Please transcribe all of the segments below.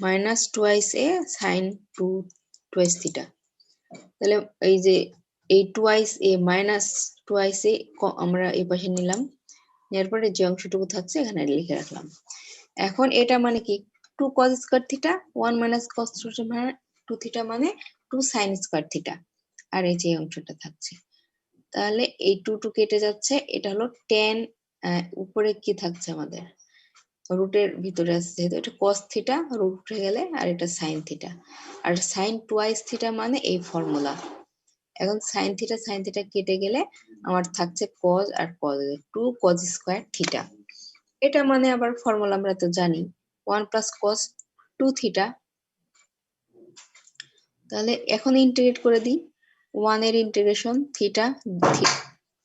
Minus twice এ sign twice theta. তাহলে এই যে এই টুয়াইস এ মাইনাস টুয়াইস এ আমরা এই পাশে নিলাম, এরপরে যে অংশটুকু থাকছে এখানে লিখে রাখলাম। এখন এটা মানে কি 2 cos square theta 1 minus cos 2 theta মানে 2 sin স্কয়ার থিটা, আর এই যে অংশটা থাকছে। তাহলে এই 2 কেটে যাচ্ছে, এটা হলো tan, উপরে কি থাকছে আমাদের রুটের ভিতরে আছে যেহেতু এটা cos থিটা, রুট উঠে গেলে আর এটা sin থিটা, আর sin টুয়াইস থিটা মানে এই ফর্মুলা। এখন sin থিটা কেটে গেলে আমার থাকছে cos আর cos, 2 cos স্কয়ার থিটা। এটা মানে আবার ফর্মুলা আমরা তো জানি 1 প্লাস cos 2 থিটা। তাহলে এখন ইন্টিগ্রেট করে দিই, 1 এর ইন্টিগ্রেশন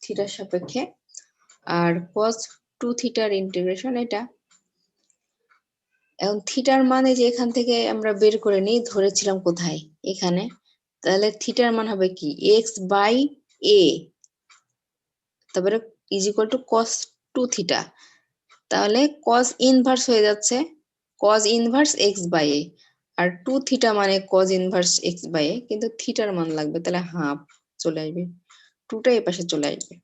থিটার সাপেক্ষে, আর cos 2 থিটার ইন্টিগ্রেশন এটা। এখন থিটার মানে যে এখান থেকে আমরা বের করে নিই, ধরেছিলাম কোথায় এখানে, তাহলে থিটার মান হবে কি x বাই a, তারপরে is equal to cos 2 theta. তাহলে cos ইনভার্স হয়ে যাচ্ছে cos inverse x by a, আর 2 থিটা মানে cos inverse x by a, কিন্তু থিটার মান লাগবে, তাহলে হাফ চলে আসবে, 2টা এই পাশে চলে আসবে।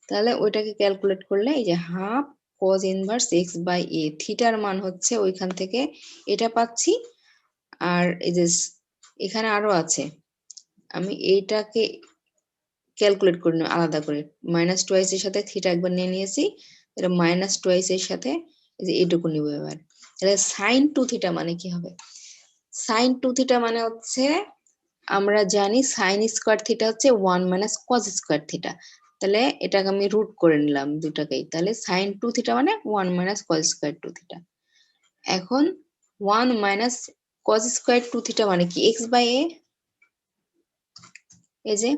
তাহলে ওইটাকে ক্যালকুলেট করলে এই যে half cos inverse x by a, থিটার মান হচ্ছে ওইখান থেকে এটা পাচ্ছি। আর এই যে এখানে আরো আছে, আমি এইটাকে ক্যালকুলেট করে নেব আলাদা করে, মাইনাস টুয়াইস এর সাথে থিটা একবার নিয়ে নিয়েছি, এটা মাইনাস টুয়াইস এর সাথে এই যে এইটুকু নিব এবার। তাহলে সাইন 2 থিটা মানে কি হবে, সাইন 2 থিটা মানে হচ্ছে আমরা জানি সাইন স্কয়ার থিটা হচ্ছে 1 মাইনাস কস স্কয়ার থিটা, তাহলে এটাকে আমি রুট করে নিলাম দুটাকেই, তাহলে সাইন 2 থিটা মানে 1 মাইনাস কস স্কয়ার 2 থিটা। এখন 1 মাইনাস কস স্কয়ার 2 থিটা মানে কি x বাই a, এই যে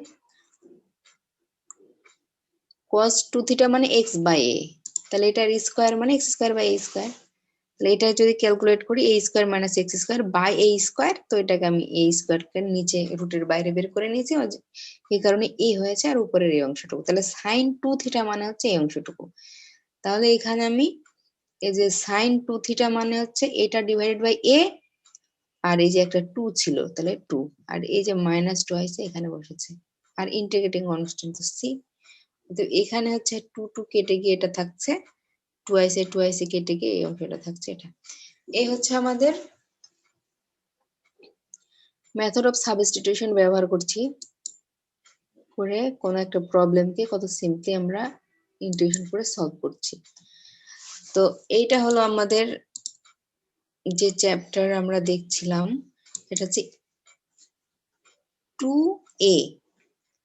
cos 2 থিটা মানে x বাই a, তাহলে এটার স্কয়ার মানে x square by a square. তাহলে এটা যদি ক্যালকুলেট করি a square minus x square by a square, তো এটাকে আমি a স্কয়ারকে নিচে রুটের বাইরে বের করে নিয়েছি, এই কারণে a হয়েছে, আর উপরের এই অংশটুকু, তাহলে sin 2 থিটা মানে হচ্ছে এই অংশটুকু। তাহলে এখানে আমি এই যে sin 2 থিটা মানে হচ্ছে এটা ডিভাইডেড বাই a, আর এই যে একটা 2 ছিল তাহলে 2, আর এই যে মাইনাস 2 আছে এখানে বসেছে, আর ইন্টিগ্রেটিং কনস্ট্যান্ট তো c। তো এখানে হচ্ছে 2 কেটে গিয়ে এটা থাকছে, টুয়াইসে কেটে গিয়ে এই অংশটা থাকছে এটা। এই হচ্ছে আমাদের মেথড অফ সাবস্টিটিউশন ব্যবহার করছি করে কোনো একটা প্রবলেমকে কত সিম্পলি আমরা ইন্টিগ্রেশন করে সলভ করছি। তো এইটা হলো আমাদের যে চ্যাপ্টার আমরা দেখছিলাম, এটা হচ্ছে 2a,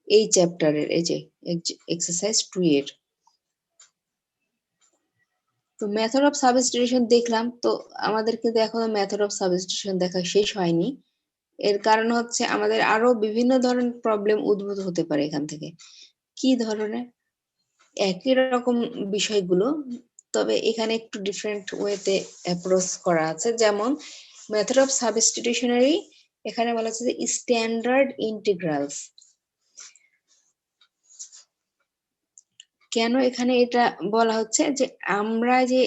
এই চ্যাপ্টারের এই যে এক্সারসাইজ 2 এর। তো মেথড অফ সাবস্টিটিউশন দেখলাম, তো আমাদের কিন্তু এখনো মেথড অফ সাবস্টিটিউশন দেখা শেষ হয়নি। এর কারণ হচ্ছে আমাদের আরো বিভিন্ন ধরনের প্রবলেম উদ্ভূত হতে পারে এখান থেকে। কি ধরনের, একই রকম বিষয়গুলো, তবে এখানে একটু ডিফারেন্ট ওয়েতে অ্যাপ্রোচ করা আছে। যেমন মেথড অফ সাবস্টিটিউশনারি এখানে বলা আছে যে স্ট্যান্ডার্ড ইন্টিগ্রালস। কেন এখানে এটা বলা হচ্ছে, যে আমরা যে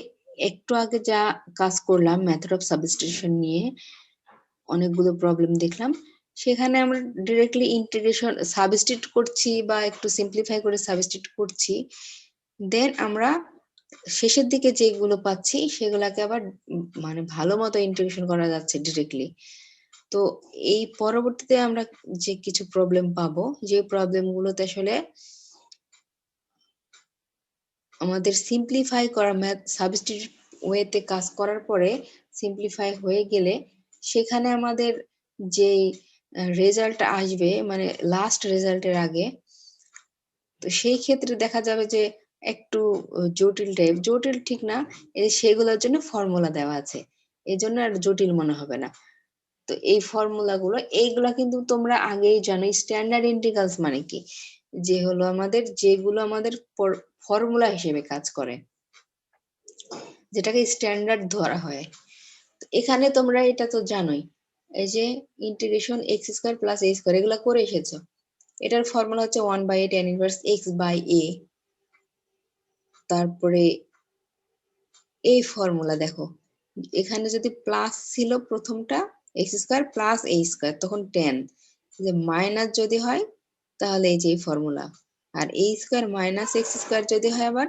একটু আগে যা কাজ করলাম মেথড অফ সাবস্টিটিউশন নিয়ে, অনেকগুলো প্রবলেম দেখলাম, সেখানে আমরা ডিরেক্টলি ইন্টিগ্রেশন সাবস্টিটিউট করছি বা একটু সিম্পলিফাই করে সাবস্টিটিউট করছি, দেন আমরা শেষের দিকে যেগুলো পাচ্ছি সেগুলাকে আবার মানে ভালো মতো ইন্টিগ্রেশন করা যাচ্ছে ডিরেক্টলি। তো এই পরবর্তীতে আমরা যে কিছু প্রবলেম পাবো, যে প্রবলেম গুলোতে আসলে আমাদের সিম্পলিফাই করা ম্যাথ সাবস্টিটিউট ওয়েতে কাজ করার পরে সিম্পলিফাই হয়ে গেলে সেখানে আমাদের যে রেজাল্ট আসবে মানে লাস্ট রেজাল্টের আগে, তো সেই ক্ষেত্রে দেখা যাবে যে একটু জটিল টাইপ, জটিল ঠিক না, সেগুলোর জন্য ফর্মুলা দেওয়া আছে, এই জন্য আর জটিল মনে হবে না। তো এই ফর্মুলা গুলো এইগুলা কিন্তু তোমরা আগেই জানো। স্ট্যান্ডার্ড ইন্টিগ্রালস মানে কি, যে হলো আমাদের যেগুলো আমাদের ফর্মুলা হিসেবে কাজ করে, যেটাকে স্ট্যান্ডার্ড ধরা হয়। তো এখানে তোমরা এটা তো জানোই, এই যে integration x square plus a square এগুলো করে এসেছো, এটার ফর্মুলা হচ্ছে 1/a tan inverse x by a. তারপরে এই ফর্মুলা দেখো, এখানে যদি প্লাস ছিল প্রথমটা x square plus a square তখন 10, যে মাইনাস যদি হয় তাহলে এই যে ফর্মুলা, আর a square minus x square যদি হয় আবার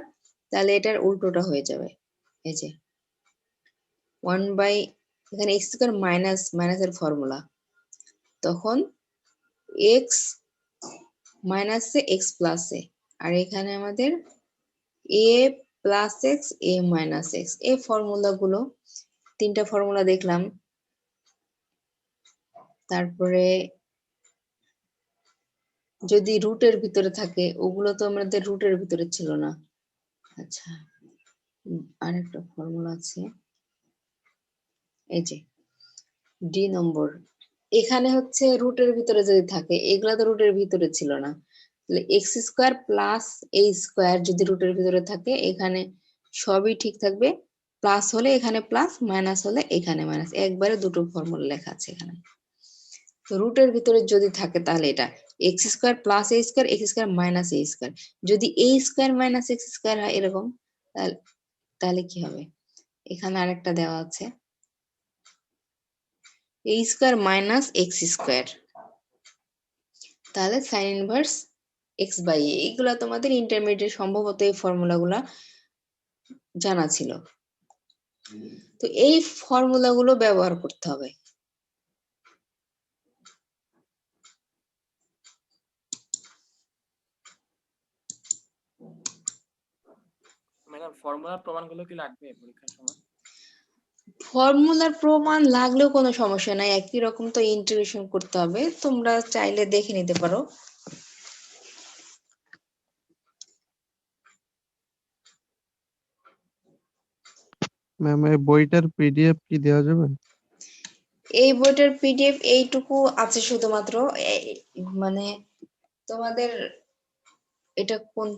তাহলে এটার উল্টোটা হয়ে যাবে, এই যে 1 বাই এখানে এক্স স্কোয়ার মাইনাস মাইনাসের ফর্মুলা, তখন এক্স মাইনাসে এক্স প্লাসে, আর এখানে আমাদের এ প্লাস এক্স এ মাইনাস এক্স, এই ফর্মুলাগুলো তিনটা ফর্মুলা দেখলাম। তারপরে যদি রুটের ভিতরে থাকে, ওগুলো তো আমাদের রুটের ভিতরে ছিল না। আচ্ছা, আরেকটা ফর্মুলা আছে, এই যে ডি নম্বর, এখানে হচ্ছে রুটের ভিতরে যদি থাকে, এগুলা তো রুটের ভিতরে ছিল না, তাহলে x square plus a square যদি রুটের ভিতরে থাকে এখানে সবই ঠিক থাকবে, প্লাস হলে এখানে প্লাস, মাইনাস হলে এখানে মাইনাস, একবারে দুটো ফর্মুলা লেখা আছে এখানে। তো রুটের ভিতরে যদি থাকে তাহলে এটা x square plus a square x square minus a square, যদি এ স্কোয়ার মাইনাস এক্স স্কোয়ার হয় এরকম, তাহলে কি হবে, এখানে আরেকটা দেওয়া আছে এ স্কোয়ার মাইনাস এক্স স্কোয়ার, তাহলে সাইন ইনভার্স এক্স বাই এ, এইগুলা তোমাদের ইন্টারমিডিয়েট সম্ভবত এই ফর্মুলা গুলা জানা ছিল। তো এই ফর্মুলা গুলো ব্যবহার করতে হবে। ম্যাডাম ফর্মুলার প্রমাণগুলো কি লাগবে পরীক্ষার সময়? ফর্মুলার প্রমাণ লাগলেও কোনো সমস্যা নাই, একই রকম তো ইন্টিগ্রেশন করতে হবে, তোমরা চাইলে দেখে নিতে পারো। ম্যাম এই বইটার পিডিএফ কি দেওয়া যাবে? এই বইটার পিডিএফ এইটুকু আছে শুধুমাত্র, মানে তোমাদের এটা কোন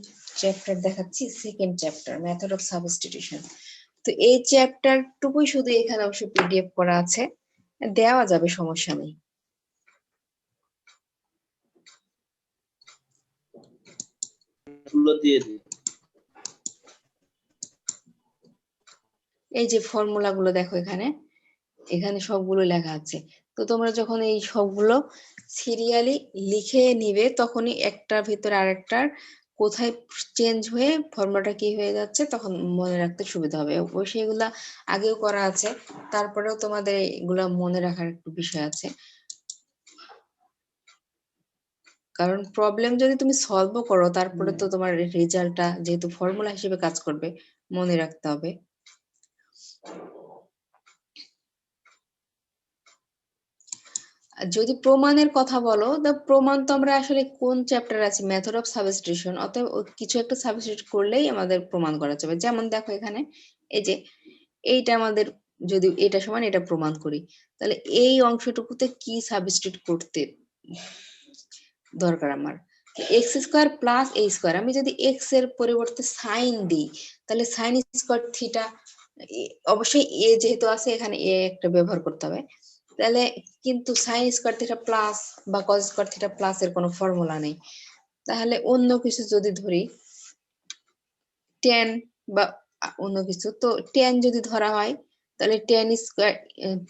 চ্যাপ্টার দেখাচ্ছি, second chapter method of substitution, তো এই চ্যাপ্টার টুকুই শুধু এখানে অবশ্য পিডিএফ করা আছে, দেওয়া যাবে, সমস্যা নেই। এই যে ফর্মুলা গুলো দেখো এখানে, এখানে সবগুলো লেখা আছে, তো তোমরা যখন এই সবগুলো সিরিয়ালি লিখে নিবে তখনই একটার ভিতরে আরেকটার কোথায় চেঞ্জ হয়ে ফর্মুলাটা কি হয়ে যাচ্ছে তখন মনে রাখতে সুবিধা হবে। অবশ্যই এগুলা আগেও করা আছে, তারপরেও তোমাদের এগুলা মনে রাখার একটু বিষয় আছে, কারণ প্রবলেম যদি তুমি সলভও করো তারপরে তো তোমার রেজাল্টটা যেহেতু ফর্মুলা হিসেবে কাজ করবে, মনে রাখতে হবে। যদি প্রমাণের কথা বলো, তো প্রমাণ তো আমরা আসলে কোন চ্যাপ্টার আছে, মেথড অফ সাবস্টিটিউশন, অতএব কিছু একটা সাবস্টিটিউট করলেই আমাদের প্রমাণ করা যাবে। যেমন দেখো এখানে এই যে এইটা আমাদের যদি এটা সমান এটা প্রমাণ করি, তাহলে এই অংশটুকুতে কি সাবস্টিটিউট করতে দরকার আমার, x square plus a square, আমি যদি এক্স এর পরিবর্তে সাইন দিই তাহলে সাইন স্কোয়ার থিটা, অবশ্যই এ যেহেতু আছে এখানে এ একটা ব্যবহার করতে হবে, তাহলে কিন্তু সাইন স্কোয়ার থিটা প্লাস বা কজ স্কোয়ার থিটা প্লাস এর কোনো ফর্মুলা নেই, তাহলে অন্য কিছু যদি ধরি টেন বা অন্য কিছু, তো টেন যদি ধরা হয় তাহলে tan square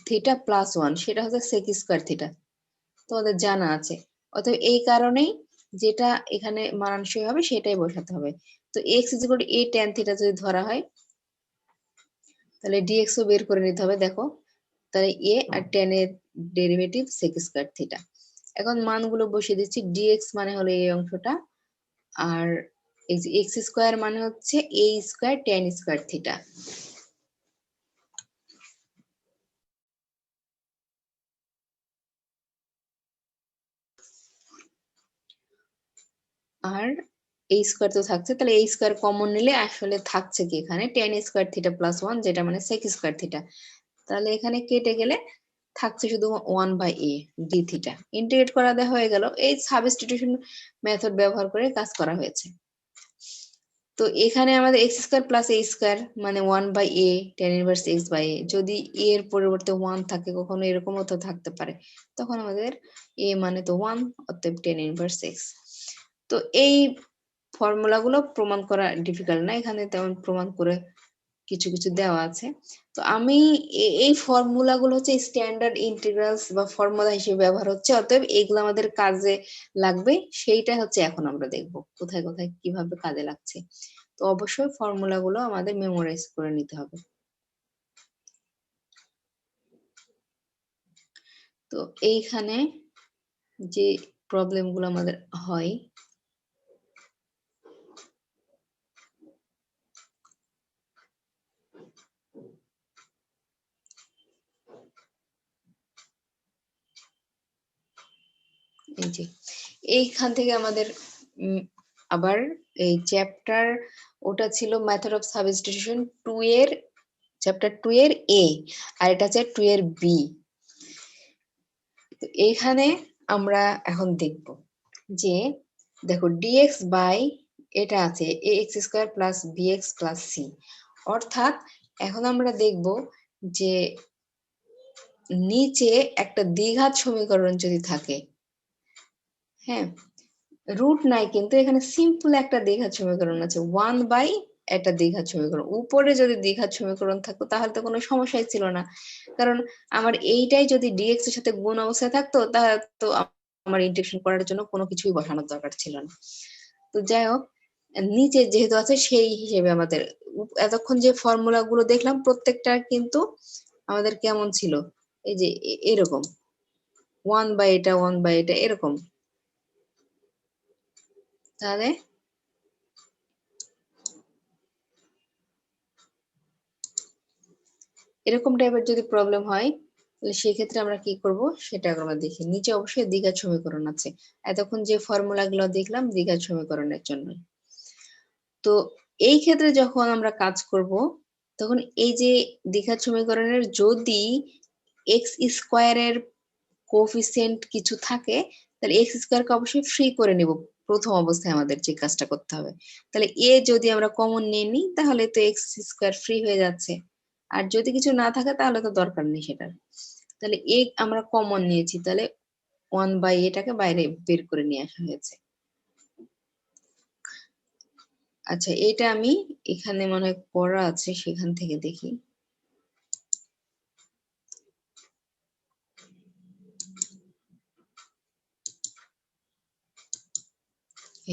theta plus one, সেটা হচ্ছে সেক স্কোয়ার থিটা, তোমাদের জানা আছে। অতএব এই কারণেই যেটা এখানে মানানসই হবে সেটাই বসাতে হবে। তো x is equal two A tan theta যদি ধরা হয় তাহলে ডিএক্স ও বের করে নিতে হবে, দেখো তাহলে এ আর টেন এর ডেরিভেটিভ সেক স্কয়ার থিটা। এখন মানগুলো বসিয়ে দিচ্ছি, ডিএক্স মানে হলো এই অংশটা, আর এই যে এক্স স্কয়ার মানে হচ্ছে এ স্কয়ার টেন স্কয়ার থিটা। আর এই স্কয়ার তো থাকছে, তাহলে এই স্কয়ার কমন নিলে আসলে থাকছে কি এখানে ten square theta plus one, যেটা মানে সেক স্কয়ার থিটা, তাহলে এখানে কেটে গেলে থাকছে শুধু one by a d theta, integrate করা দেওয়া হয়ে গেল। এই সাবস্টিটিউশন মেথড ব্যবহার করে কাজ করা হয়েছে। তো এখানে আমাদের x square plus a square মানে one by a tan inverse x by a, যদি এ এর পরিবর্তে ওয়ান থাকে, কখনো এরকমও তো থাকতে পারে, তখন আমাদের এ মানে তো ওয়ান, অতএব টেন ইনভার্স এক্স। তো এই ফর্মুলা গুলো প্রমাণ করা ডিফিকাল্ট না, এখানে তেমন প্রমাণ করে কিছু কিছু দেওয়া আছে। তো আমি এই ফর্মুলা গুলো হচ্ছে স্ট্যান্ডার্ড ইন্টিগ্রালস বা ফর্মুলা হিসেবে ব্যবহার হচ্ছে, অতএব এইগুলো আমাদের কাজে লাগবে, সেইটা হচ্ছে এখন আমরা দেখব কোথায় কোথায় কিভাবে কাজে লাগছে। তো অবশ্যই ফর্মুলা গুলো আমাদের মেমোরাইজ করে নিতে হবে। তো এইখানে যে প্রবলেম গুলো আমাদের হয়, এই যে এইখান থেকে আমাদের আবার এই চ্যাপ্টার, ওটা ছিল মেথড অফ সাবস্টিটিউশন 2 এর, চ্যাপ্টার 2 এর এ, আর এটা হচ্ছে 2 এর বি। তো এইখানে আমরা এখন দেখব যে দেখো dx বাই এটা আছে ax square plus bx plus c, অর্থাৎ এখন আমরা দেখব যে নিচে একটা দ্বিঘাত সমীকরণ যদি থাকে, হ্যাঁ রুট নাই কিন্তু এখানে সিম্পল একটা দ্বিঘাত সমীকরণ আছে 1 বাই একটা দ্বিঘাত সমীকরণ, উপরে যদি দ্বিঘাত সমীকরণ থাকতো তাহলে তো কোনো সমস্যাই ছিল না, কারণ আমার এইটাই যদি dx এর সাথে গুণ অবস্থায় থাকতো তাহলে তো আমার ইন্টিগ্রেশন করার জন্য কোনো কিছুই বসানোর দরকার ছিল না। তো যাই হোক, নিচে যেহেতু আছে সেই হিসেবে আমাদের এতক্ষণ যে ফর্মুলা গুলো দেখলাম প্রত্যেকটা কিন্তু আমাদের কেমন ছিল, এই যে এরকম 1 বাই এটা 1 বাই এটা এরকম। তাহলে এরকম টাইপের যদি প্রবলেম হয় তাহলে সেক্ষেত্রে আমরা কি করব সেটা আমরা দেখি। নিচে অবশ্যই দ্বিঘাত সমীকরণ আছে, এতক্ষণ যে ফর্মুলা গুলো দেখলাম দ্বিঘাত সমীকরণের জন্য। তো এই ক্ষেত্রে যখন আমরা কাজ করব তখন এই যে দ্বিঘাত সমীকরণের যদি এক্স স্কোয়ারের কোএফিসিয়েন্ট কিছু থাকে তাহলে এক্স স্কোয়ারকে অবশ্যই ফ্রি করে নিব। প্রথম অবস্থায় আমাদের যে কাজটা করতে হবে, তাহলে এ যদি আমরা কমন নিয়ে নিই তাহলে তো এক্স স্কোয়ার ফ্রি হয়ে যাচ্ছে, আর যদি কিছু না থাকে তাহলে তো দরকার নেই সেটার। তাহলে এ আমরা কমন নিয়েছি, তাহলে 1 বাই এটাকে বাইরে বের করে নিয়ে আসা হয়েছে। আচ্ছা এটা আমি এখানে মনে হয় পড়া আছে, সেখান থেকে দেখি।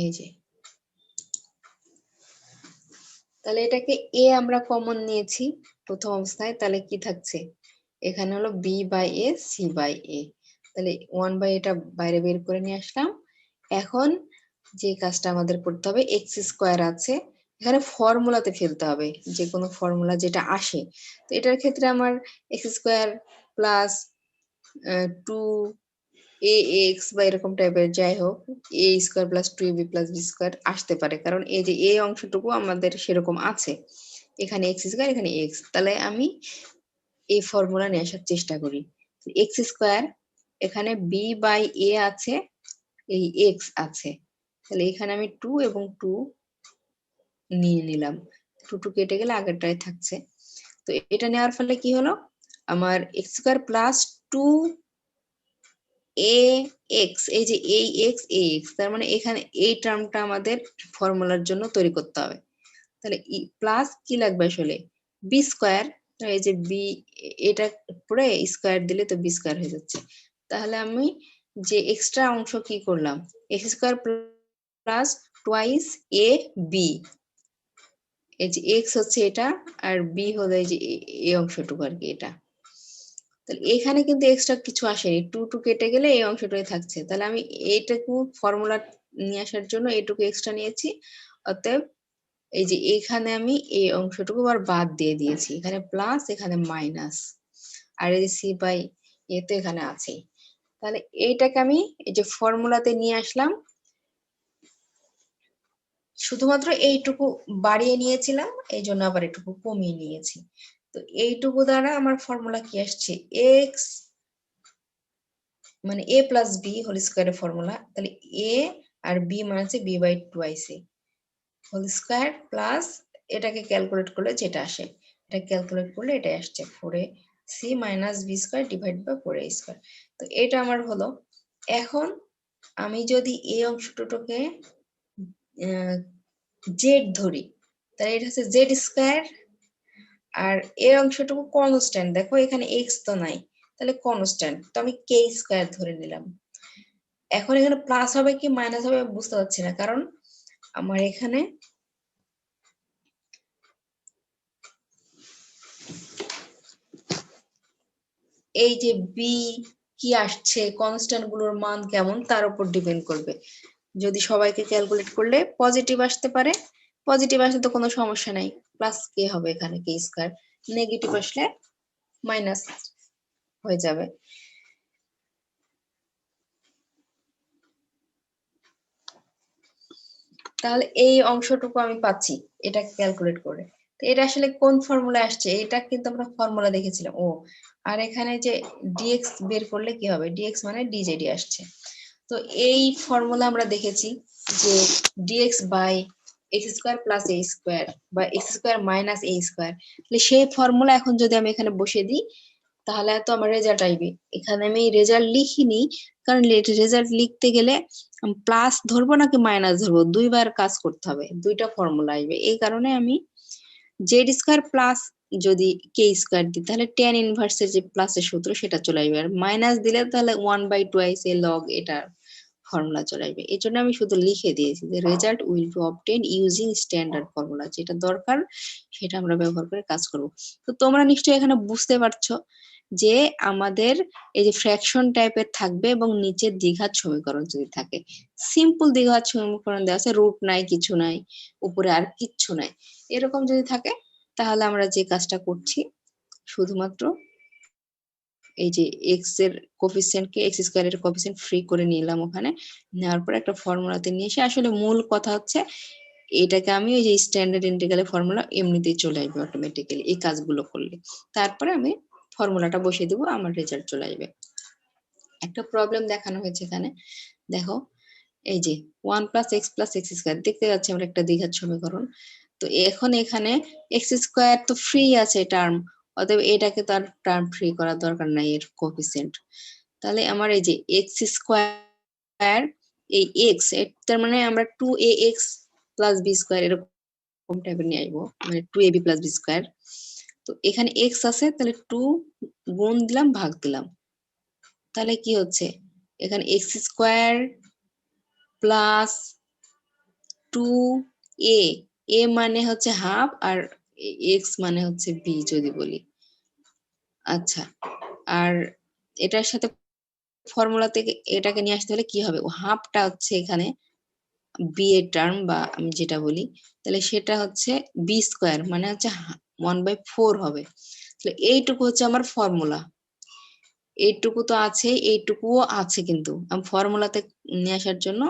এই যে তাহলে এটাকে এ আমরা কমন নিয়েছি প্রথম অবস্থায়, তাহলে কি থাকছে এখানে হলো b by a c by a, তাহলে 1 বাই এটা বাইরে বের করে নিয়ে আসলাম। এখন যে কাজটা আমাদের করতে হবে, এক্স স্কোয়ার আছে এখানে ফর্মুলাতে ফেলতে হবে, যে কোনো ফর্মুলা যেটা আসে। তো এটার ক্ষেত্রে আমার x square plus 2 a x বা এরকম টাইপের যাই হোক a square plus 2ab plus b square আসতে পারে, কারণ এই যে এ অংশটুকু আমাদের সেরকম আছে, এখানে এক্স স্কোয়ার এখানে এক্স, তাহলে আমি এই ফর্মুলা নিয়ে আসার চেষ্টা করি। এক্স স্কোয়ার এখানে বি বাই এ আছে, এই এক্স আছে, তাহলে এখানে আমি 2 এবং 2 নিয়ে নিলাম, 2 কেটে গেলে আগেরটাই থাকছে। তো এটা নেওয়ার ফলে কি হলো, আমার x square plus 2 a x, এই যে এই এক্স এ এক্স, তার মানে এখানে এই টার্মটা আমাদের ফর্মুলার জন্য তৈরি করতে হবে। তাহলে প্লাস কি লাগবে আসলে বি স্কোয়ার, এই যে বি এটা পরে স্কোয়ার দিলে তো বি স্কোয়ার হয়ে যাচ্ছে। তাহলে আমি যে এক্সট্রা অংশ কি করলাম, x square plus twice A B, এই যে এক্স হচ্ছে এটা আর বি হলো এই যে এই অংশটুকু আর কি এটা। তাহলে এখানে কিন্তু এক্সট্রা কিছু আসেনি, 2 কেটে গেলে এই অংশটাই থাকছে, তাহলে আমি এইটুকু ফর্মুলা নিয়ে আসার জন্য এইটুকু এক্সট্রা নিয়েছি, অতএব এই যে এখানে আমি এই অংশটুকু আবার বাদ দিয়ে দিয়েছি, এখানে প্লাস এখানে মাইনাস, আর এই যে সি বাই এ তো এখানে আছে। তাহলে এইটাকে আমি এই যে ফর্মুলাতে নিয়ে আসলাম, শুধুমাত্র এইটুকু বাড়িয়ে নিয়েছিলাম এই জন্য আবার এটুকু কমিয়ে নিয়েছি। তো এইটুকু দ্বারা আমার ফর্মুলা কি আসছে, এক্স মানে এ প্লাস বি হোল স্কোয়ারের ফর্মুলা, তাহলে এ আর বি মানে হচ্ছে b by twice a whole square plus এটাকে ক্যালকুলেট করলে যেটা আসে, এটা ক্যালকুলেট করলে এটাই আসছে 4ac minus b square divide by 4a square. তো এটা আমার হলো। এখন আমি যদি এই অংশটুকুকে জেড ধরি, তাহলে এটা হচ্ছে জেড স্কোয়ার আর এই অংশটুকু কনস্ট্যান্ট, দেখো এখানে এক্স তো নাই, তাহলে কনস্ট্যান্ট, তো আমি কে স্কয়ার ধরে নিলাম। এখন এখানে প্লাস হবে কি মাইনাস হবে বুঝতে পারছি না, কারণ আমার এখানে এই যে বি কি আসছে, কনস্ট্যান্ট গুলোর মান কেমন তার উপর ডিপেন্ড করবে। যদি সবাইকে ক্যালকুলেট করলে পজিটিভ আসতে পারে, পজিটিভ আসলে তো কোনো সমস্যা নাই, প্লাস কে হবে এখানে কে স্কয়ার, নেগেটিভ আসলে মাইনাস হয়ে যাবে। তাহলে এই অংশটুকু আমি পাচ্ছি এটা ক্যালকুলেট করে। তো এটা আসলে কোন ফর্মুলা আসছে, এটা কিন্তু আমরা ফর্মুলা দেখেছিলাম। ও আর এখানে যে ডিএক্স বের করলে কি হবে, ডিএক্স মানে ডিজেডি আসছে। তো এই ফর্মুলা আমরা দেখেছি যে dx by x square plus a square বা x square minus a square, তাহলে সেই ফর্মুলা এখন যদি আমি এখানে বসিয়ে দিই তাহলে তো আমার রেজাল্ট আসবে। এখানে আমি রেজাল্ট লিখিনি, কারণ রেজাল্ট লিখতে গেলে প্লাস ধরবো নাকি মাইনাস ধরবো দুইবার কাজ করতে হবে, দুইটা ফর্মুলা আসবে। এই কারণে আমি জেড স্কোয়ার প্লাস যদি কে স্কোয়ার দিই তাহলে টেন ইনভার্সের যে প্লাসের সূত্র সেটা চলে আসবে, আর মাইনাস দিলে তাহলে 1/2 এ লগ এটা ফর্মুলা চলে আসবে। এই জন্য আমি শুধু লিখে দিয়েছি যে result will be obtain using standard formula, যেটা দরকার সেটা আমরা ব্যবহার করে কাজ করব। তো তোমরা নিশ্চয়ই এখানে বুঝতে পারছো যে আমাদের এই যে ফ্র্যাকশন টাইপের থাকবে এবং নিচে দ্বিঘাত সমীকরণ যদি থাকে, সিম্পল দ্বিঘাত সমীকরণ দেওয়া আছে, রুট নাই কিছু নাই উপরে আর কিচ্ছু নাই, এরকম যদি থাকে তাহলে আমরা যে কাজটা করছি শুধুমাত্র এই যে এক্স এর কোফিসিয়েন্ট কে এক্স স্কয়ার এর কোফিসিয়েন্ট ফ্রি করে নিলাম, ওখানে নেওয়ার পর একটা ফর্মুলাতে নিয়ে এসে, আসলে মূল কথা হচ্ছে এটাকে আমি ওই যে স্ট্যান্ডার্ড ইন্টিগ্রালের ফর্মুলা এমনিতেই চলে আসবে অটোমেটিক্যালি এই কাজগুলো করলে। তারপরে আমি ফর্মুলাটা বসিয়ে দেবো, আমার রেজাল্ট চলে আসবে। একটা প্রবলেম দেখানো হয়েছে এখানে, দেখো এই যে 1 + x + x স্কয়ার, দেখতে যাচ্ছে আমরা একটা দ্বিঘাত সমীকরণ। তো এখন এখানে এক্স স্কয়ার তো ফ্রি আছে টার্ম, অতএব এটাকে তো আর টার্ম ফ্রি করার দরকার নাই এর কোএফিসিয়েন্ট। তাহলে আমার এই যে এক্স স্কয়ার, এই এক্স তার মানে আমরা 2ax + b স্কয়ার এরকম টাইপের নিয়ে আসবো, মানে 2ab + b স্কয়ার। তো এখানে এক্স আছে, তাহলে 2 গুণ দিলাম ভাগ দিলাম, তাহলে কি হচ্ছে এখানে x square plus 2a, a মানে হচ্ছে হাফ আর x মানে হচ্ছে b যদি বলি। আচ্ছা, আর এটার সাথে ফর্মুলা থেকে এটাকে নিয়ে আসতে হলে কি হবে, হাফটা হচ্ছে এখানে b এর টার্ম বা আমি যেটা বলি, তাহলে সেটা হচ্ছে b স্কয়ার মানে হচ্ছে 1/4 হবে। তাহলে এইটুকু হচ্ছে আমার ফর্মুলা, এইটুকু তো আছে, এইটুকুও আছে, কিন্তু আমি ফর্মুলাতে নিয়ে আসার জন্য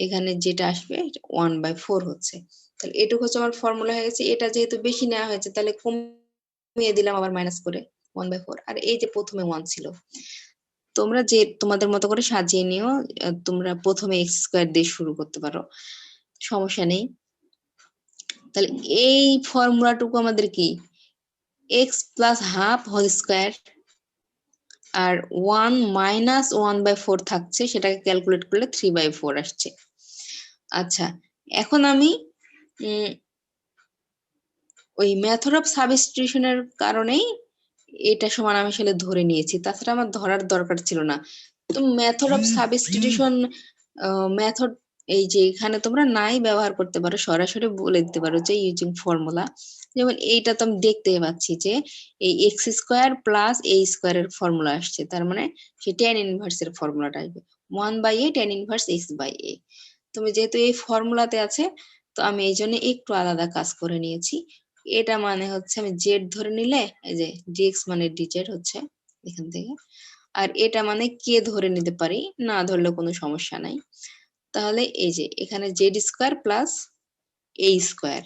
এখানে যেটা আসবে 1/4 হচ্ছে। তাহলে এটুকু হচ্ছে আমার ফর্মুলা হয়ে গেছে। এটা যেহেতু বেশি নেওয়া হয়েছে তাহলে কমিয়ে দিলাম আবার মাইনাস করে 1/4, আর এই যে প্রথমে 1 ছিল, তোমরা যে তোমাদের মতো করে সাজিয়ে নিও, তোমরা প্রথমে এক্স স্কয়ার দিয়ে শুরু করতে পারো, সমস্যা নেই। তাহলে এই ফর্মুলাটুকু আমাদের কি, x plus half whole square আর 1 মাইনাস 1/4 থাকছে, সেটাকে ক্যালকুলেট করলে 3/4 আসছে। আচ্ছা, এখন আমি ওই মেথড অফ সাবস্টিটিউশনের কারণেই এটা সমান আমি আসলে ধরে নিয়েছি, তাছাড়া আমার ধরার দরকার ছিল না। তো মেথড অফ সাবস্টিটিউশন মেথড এই যে এখানে তোমরা নাই ব্যবহার করতে পারো, সরাসরি বলে দিতে পারো যে ইউজিং ফর্মুলা। যেমন এইটা তো আমি দেখতে পাচ্ছি যে এই এক্স স্কোয়ার প্লাস এ স্কোয়ারের ফর্মুলা আসছে, তার মানে সে tan ইনভার্স এর ফর্মুলাটা আসবে 1/a tan ইনভার্স x/a। তুমি যেহেতু এই ফর্মুলাতে আছে, তো আমি এই জন্য একটু আলাদা কাজ করে নিয়েছি। এটা মানে হচ্ছে আমি জেড ধরে নিলে এই যে ডিএক্স মানে ডিজেড হচ্ছে এখান থেকে, আর এটা মানে কে ধরে নিতে পারি, না ধরলে কোনো সমস্যা নাই। তাহলে এই যে এখানে Z square plus a square,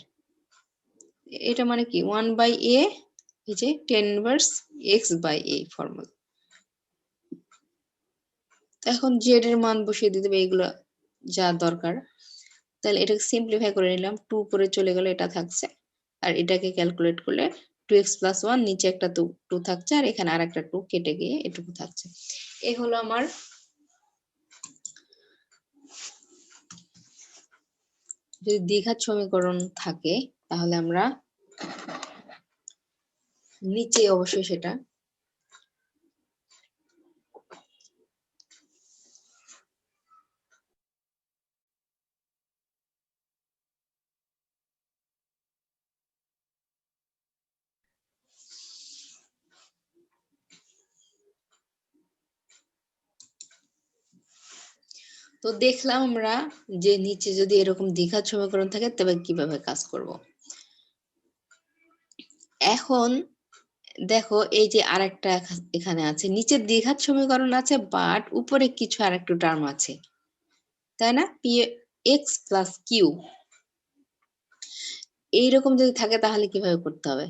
এটা মানে কি 1/a, এই যে tan ইনভার্স x/a ফর্মুলা। এখন জেড এর মান বসিয়ে দিতে হবে, এইগুলো যা দরকার। তাহলে এটাকে সিম্পলিফাই করে নিলাম, 2 করে চলে গেল, এটা থাকছে, আর এটাকে ক্যালকুলেট করলে 2x + 1, নিচে একটা 2 থাকছে, আর এখানে আর একটা 2 কেটে গিয়ে এটুকু থাকছে। এই হলো আমার যদি দ্বিঘাত সমীকরণ থাকে তাহলে আমরা নিচে অবশ্যই সেটা। তো দেখলাম আমরা যে নিচে যদি এরকম দ্বিঘাত সমীকরণ থাকে তবে কিভাবে কাজ করব। এখন দেখো এই যে আরেকটা এখানে আছে, নিচে দ্বিঘাত সমীকরণ আছে বাট উপরে কিছু আরেকটু টার্ম আছে, তাই না? পি এক্স প্লাস কিউ এইরকম যদি থাকে তাহলে কিভাবে করতে হবে?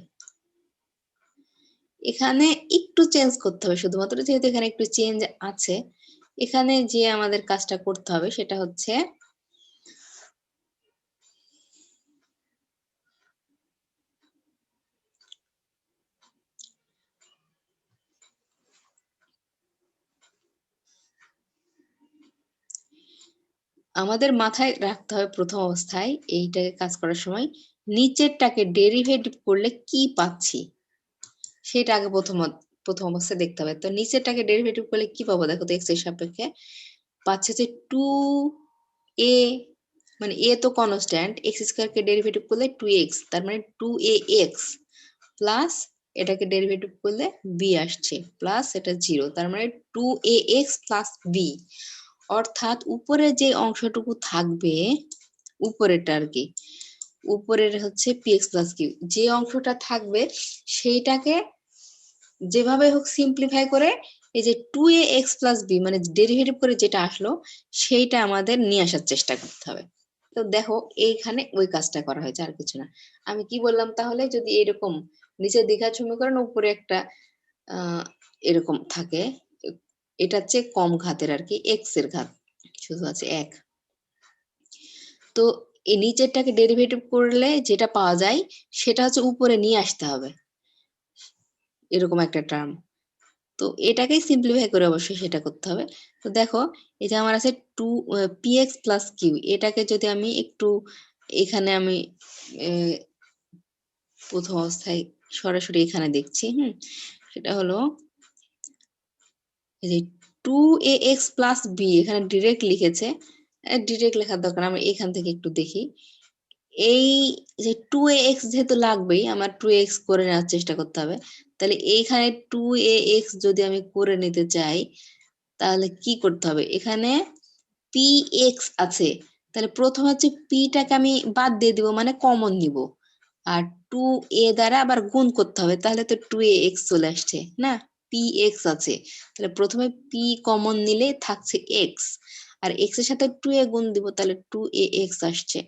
এখানে একটু চেঞ্জ করতে হবে শুধুমাত্র, যেহেতু এখানে একটু চেঞ্জ আছে। এখানে যে আমাদের কাজটা করতে হবে সেটা হচ্ছে আমাদের মাথায় রাখতে হবে প্রথম অবস্থায় এইটাকে কাজ করার সময় নিচেরটাকে ডেরিভেটিভ করলে কি পাচ্ছি সেটা আগে প্রথম অবস্থায় দেখতে হবে। তো নিচেরটাকে ডেরিভেটিভ করলে কি পাবো দেখো তো, এক্স এর সাপেক্ষে পাচ্ছে যে 2a, মানে a তো কনস্ট্যান্ট, এক্স স্কয়ার কে ডেরিভেটিভ করলে 2x, তার মানে 2ax প্লাস এটাকে ডেরিভেটিভ করলে b আসছে প্লাস এটা 0, তার মানে 2ax প্লাস b। অর্থাৎ উপরে যে অংশটুকু থাকবে উপরেরটা আর কি, উপরের হচ্ছে px প্লাস q, যে অংশটা থাকবে সেইটাকে যেভাবে হোক সিম্পলিফাই করে এই যে 2ax প্লাস b মানে ডেরিভেটিভ করে যেটা আসলো সেইটা আমাদের নিয়ে আসার চেষ্টা করতে হবে। তো দেখো এইখানে ওই কাজটা করা হয়েছে, আর কিছু না। আমি কি বললাম তাহলে, যদি এরকম নিচের দ্বিঘাত সমীকরণ উপরে একটা এরকম থাকে, এটার চেয়ে কম ঘাতের আর কি, এক্স এর ঘাত শুধু আছে 1, তো এই নিচেরটাকে ডেরিভেটিভ করলে যেটা পাওয়া যায় সেটা হচ্ছে উপরে নিয়ে আসতে হবে, এরকম একটা টার্ম। তো এটাকেই সিম্পলিফাই করে অবশ্যই সেটা করতে হবে। তো দেখো এই যে আমার আছে 2px প্লাস কিউ, এটাকে যদি আমি একটু এখানে আমি প্রথম অবস্থায় সরাসরি এখানে দেখছি, সেটা হলো এই যে 2ax প্লাস b এখানে ডিরেক্ট লিখেছে, ডিরেক্ট লেখার দরকার, আমরা এখান থেকে একটু দেখি। এই যে 2ax যেহেতু লাগবেই, আমার 2x করে নেওয়ার চেষ্টা করতে হবে। তাহলে এইখানে 2ax যদি আমি করে নিতে চাই তাহলে কি করতে হবে, এখানে px আছে, তাহলে প্রথম হচ্ছে pটাকে আমি বাদ দিয়ে দিব মানে কমন নিব, আর 2a দ্বারা আবার গুণ করতে হবে, তাহলে তো 2ax চলে আসছে না, px আছে, তাহলে প্রথমে p কমন নিলে থাকছে x, আর x এর সাথে 2a গুণ দিব তাহলে 2ax আসছে।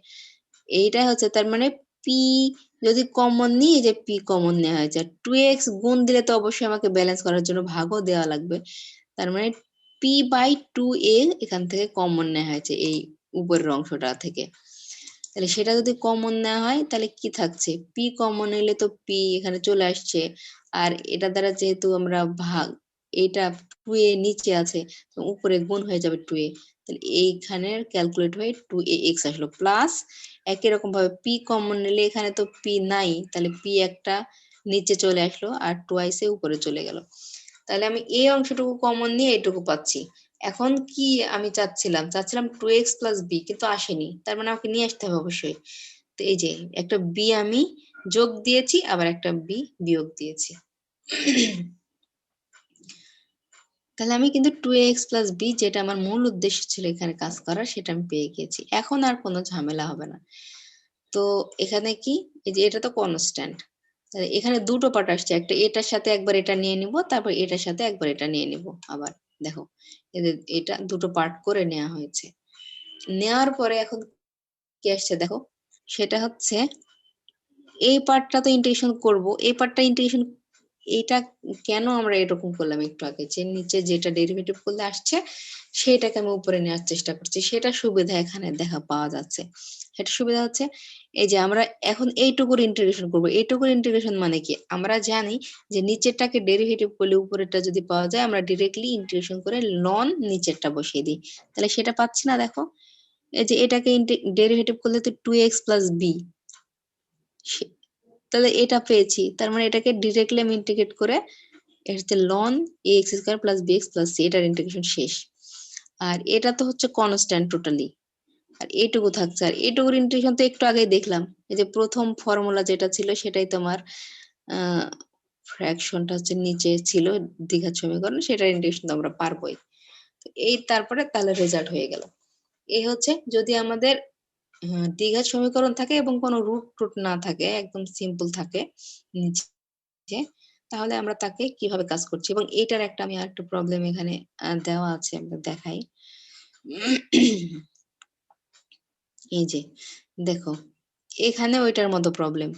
এইটাই হচ্ছে তার মানে p যদি কমন নিই, যে p কমন নেওয়া হয়েছে, 2x গুণ দিলে তো অবশ্যই আমাকে ব্যালেন্স করার জন্য ভাগও দেওয়া লাগবে, তার মানে p/2a এখান থেকে কমন নেওয়া হয়েছে এই উপরের অংশটা থেকে। তাহলে সেটা যদি কমন নেওয়া হয় তাহলে কি থাকছে, p কমন নিলে তো p এখানে চলে আসছে, আর এটা দ্বারা যেহেতু আমরা ভাগ, এটা 2a নিচে আছে তো উপরে গুণ হয়ে যাবে 2a, তাহলে এইখানে ক্যালকুলেট হয়ে 2ax আসলো, প্লাস একই রকম ভাবে p কমন নিলে এখানে তো p নাই, তাহলে p একটা নিচে চলে আসলো আর টোয়াইস উপরে চলে গেল, তাহলে আমি এই অংশটুকু কমন নিয়ে এটুকু পাচ্ছি। এখন কি আমি চাচ্ছিলাম 2x প্লাস b, কিন্তু আসেনি, তার মানে আমাকে নিয়ে আসতে হবে অবশ্যই। তো এই যে একটা b আমি যোগ দিয়েছি, আবার একটা b বিয়োগ দিয়েছি, তাহলে আমি কিন্তু 2x প্লাস b, যেটা আমার মূল উদ্দেশ্য ছিল এখানে কাজ করার, সেটা আমি পেয়ে গেছি। এখন আর কোনো ঝামেলা হবে না। তো এখানে কি, এই যে এটা তো কনস্ট্যান্ট, এখানে দুটো পার্ট আসছে, একটা এটার সাথে একবার এটা নিয়ে নিব, তারপর এটার সাথে একবার এটা নিয়ে নিব, আবার দেখো এটা দুটো পার্ট করে নেওয়া হয়েছে। নেওয়ার পরে এখন কি আসছে দেখো, সেটা হচ্ছে এই পার্টটা তো ইন্টিগ্রেশন করব, এই পার্টটা ইন্টিগ্রেশন, এটা কেন আমরা এরকম করলাম একটু আগে, যে নিচে যেটা ডেরিভেটিভ করলে আসছে সেটাকে আমি উপরে নেওয়ার চেষ্টা করছি, সেটা সুবিধা এখানে দেখা পাওয়া যাচ্ছে। সেটা সুবিধা হচ্ছে এই যে আমরা এখন এইটুকুর ইন্টিগ্রেশন করব, এইটুকুর ইন্টিগ্রেশন মানে কি, আমরা জানি যে নিচেরটাকে ডেরিভেটিভ করলে উপরেরটা যদি পাওয়া যায় আমরা ডিরেক্টলি ইন্টিগ্রেশন করে লন নিচেরটা বসিয়ে দিই, তাহলে সেটা পাচ্ছি না দেখো, এই যে এটাকে ডেরিভেটিভ করলে তো 2x প্লাস b, তাহলে এটা পেয়েছি, তার মানে এটাকে ডিরেক্টলি আমি ইন্টিগ্রেট করে এটা হচ্ছে ln ax square plus bx plus c, এটার ইন্টিগ্রেশন শেষ। আর এটা তো হচ্ছে কনস্ট্যান্ট টোটালি, আর এইটুকু থাকছে, আর এইটুকুর ইন্টিগ্রেশন তো একটু আগে দেখলাম, এই যে প্রথম ফর্মুলা যেটা ছিল সেটাই তোমার ফ্র্যাকশনটা হচ্ছে নিচে ছিল দ্বিঘাত সমীকরণ, সেটার ইন্টিগ্রেশন তো আমরা পারবোই। এই তারপরে তাহলে রেজাল্ট হয়ে গেল। এই হচ্ছে যদি আমাদের দ্বিঘাত সমীকরণ থাকে এবং কোনো রুট টুট না থাকে, একদম সিম্পল থাকে নিচে, তাহলে আমরা তাকে কিভাবে কাজ করছি। এবং এইটার একটা আমি আরেকটা প্রবলেম এখানে দেওয়া আছে, আমরা দেখাই। এই যে দেখো, এখানে ওইটার মতো problem,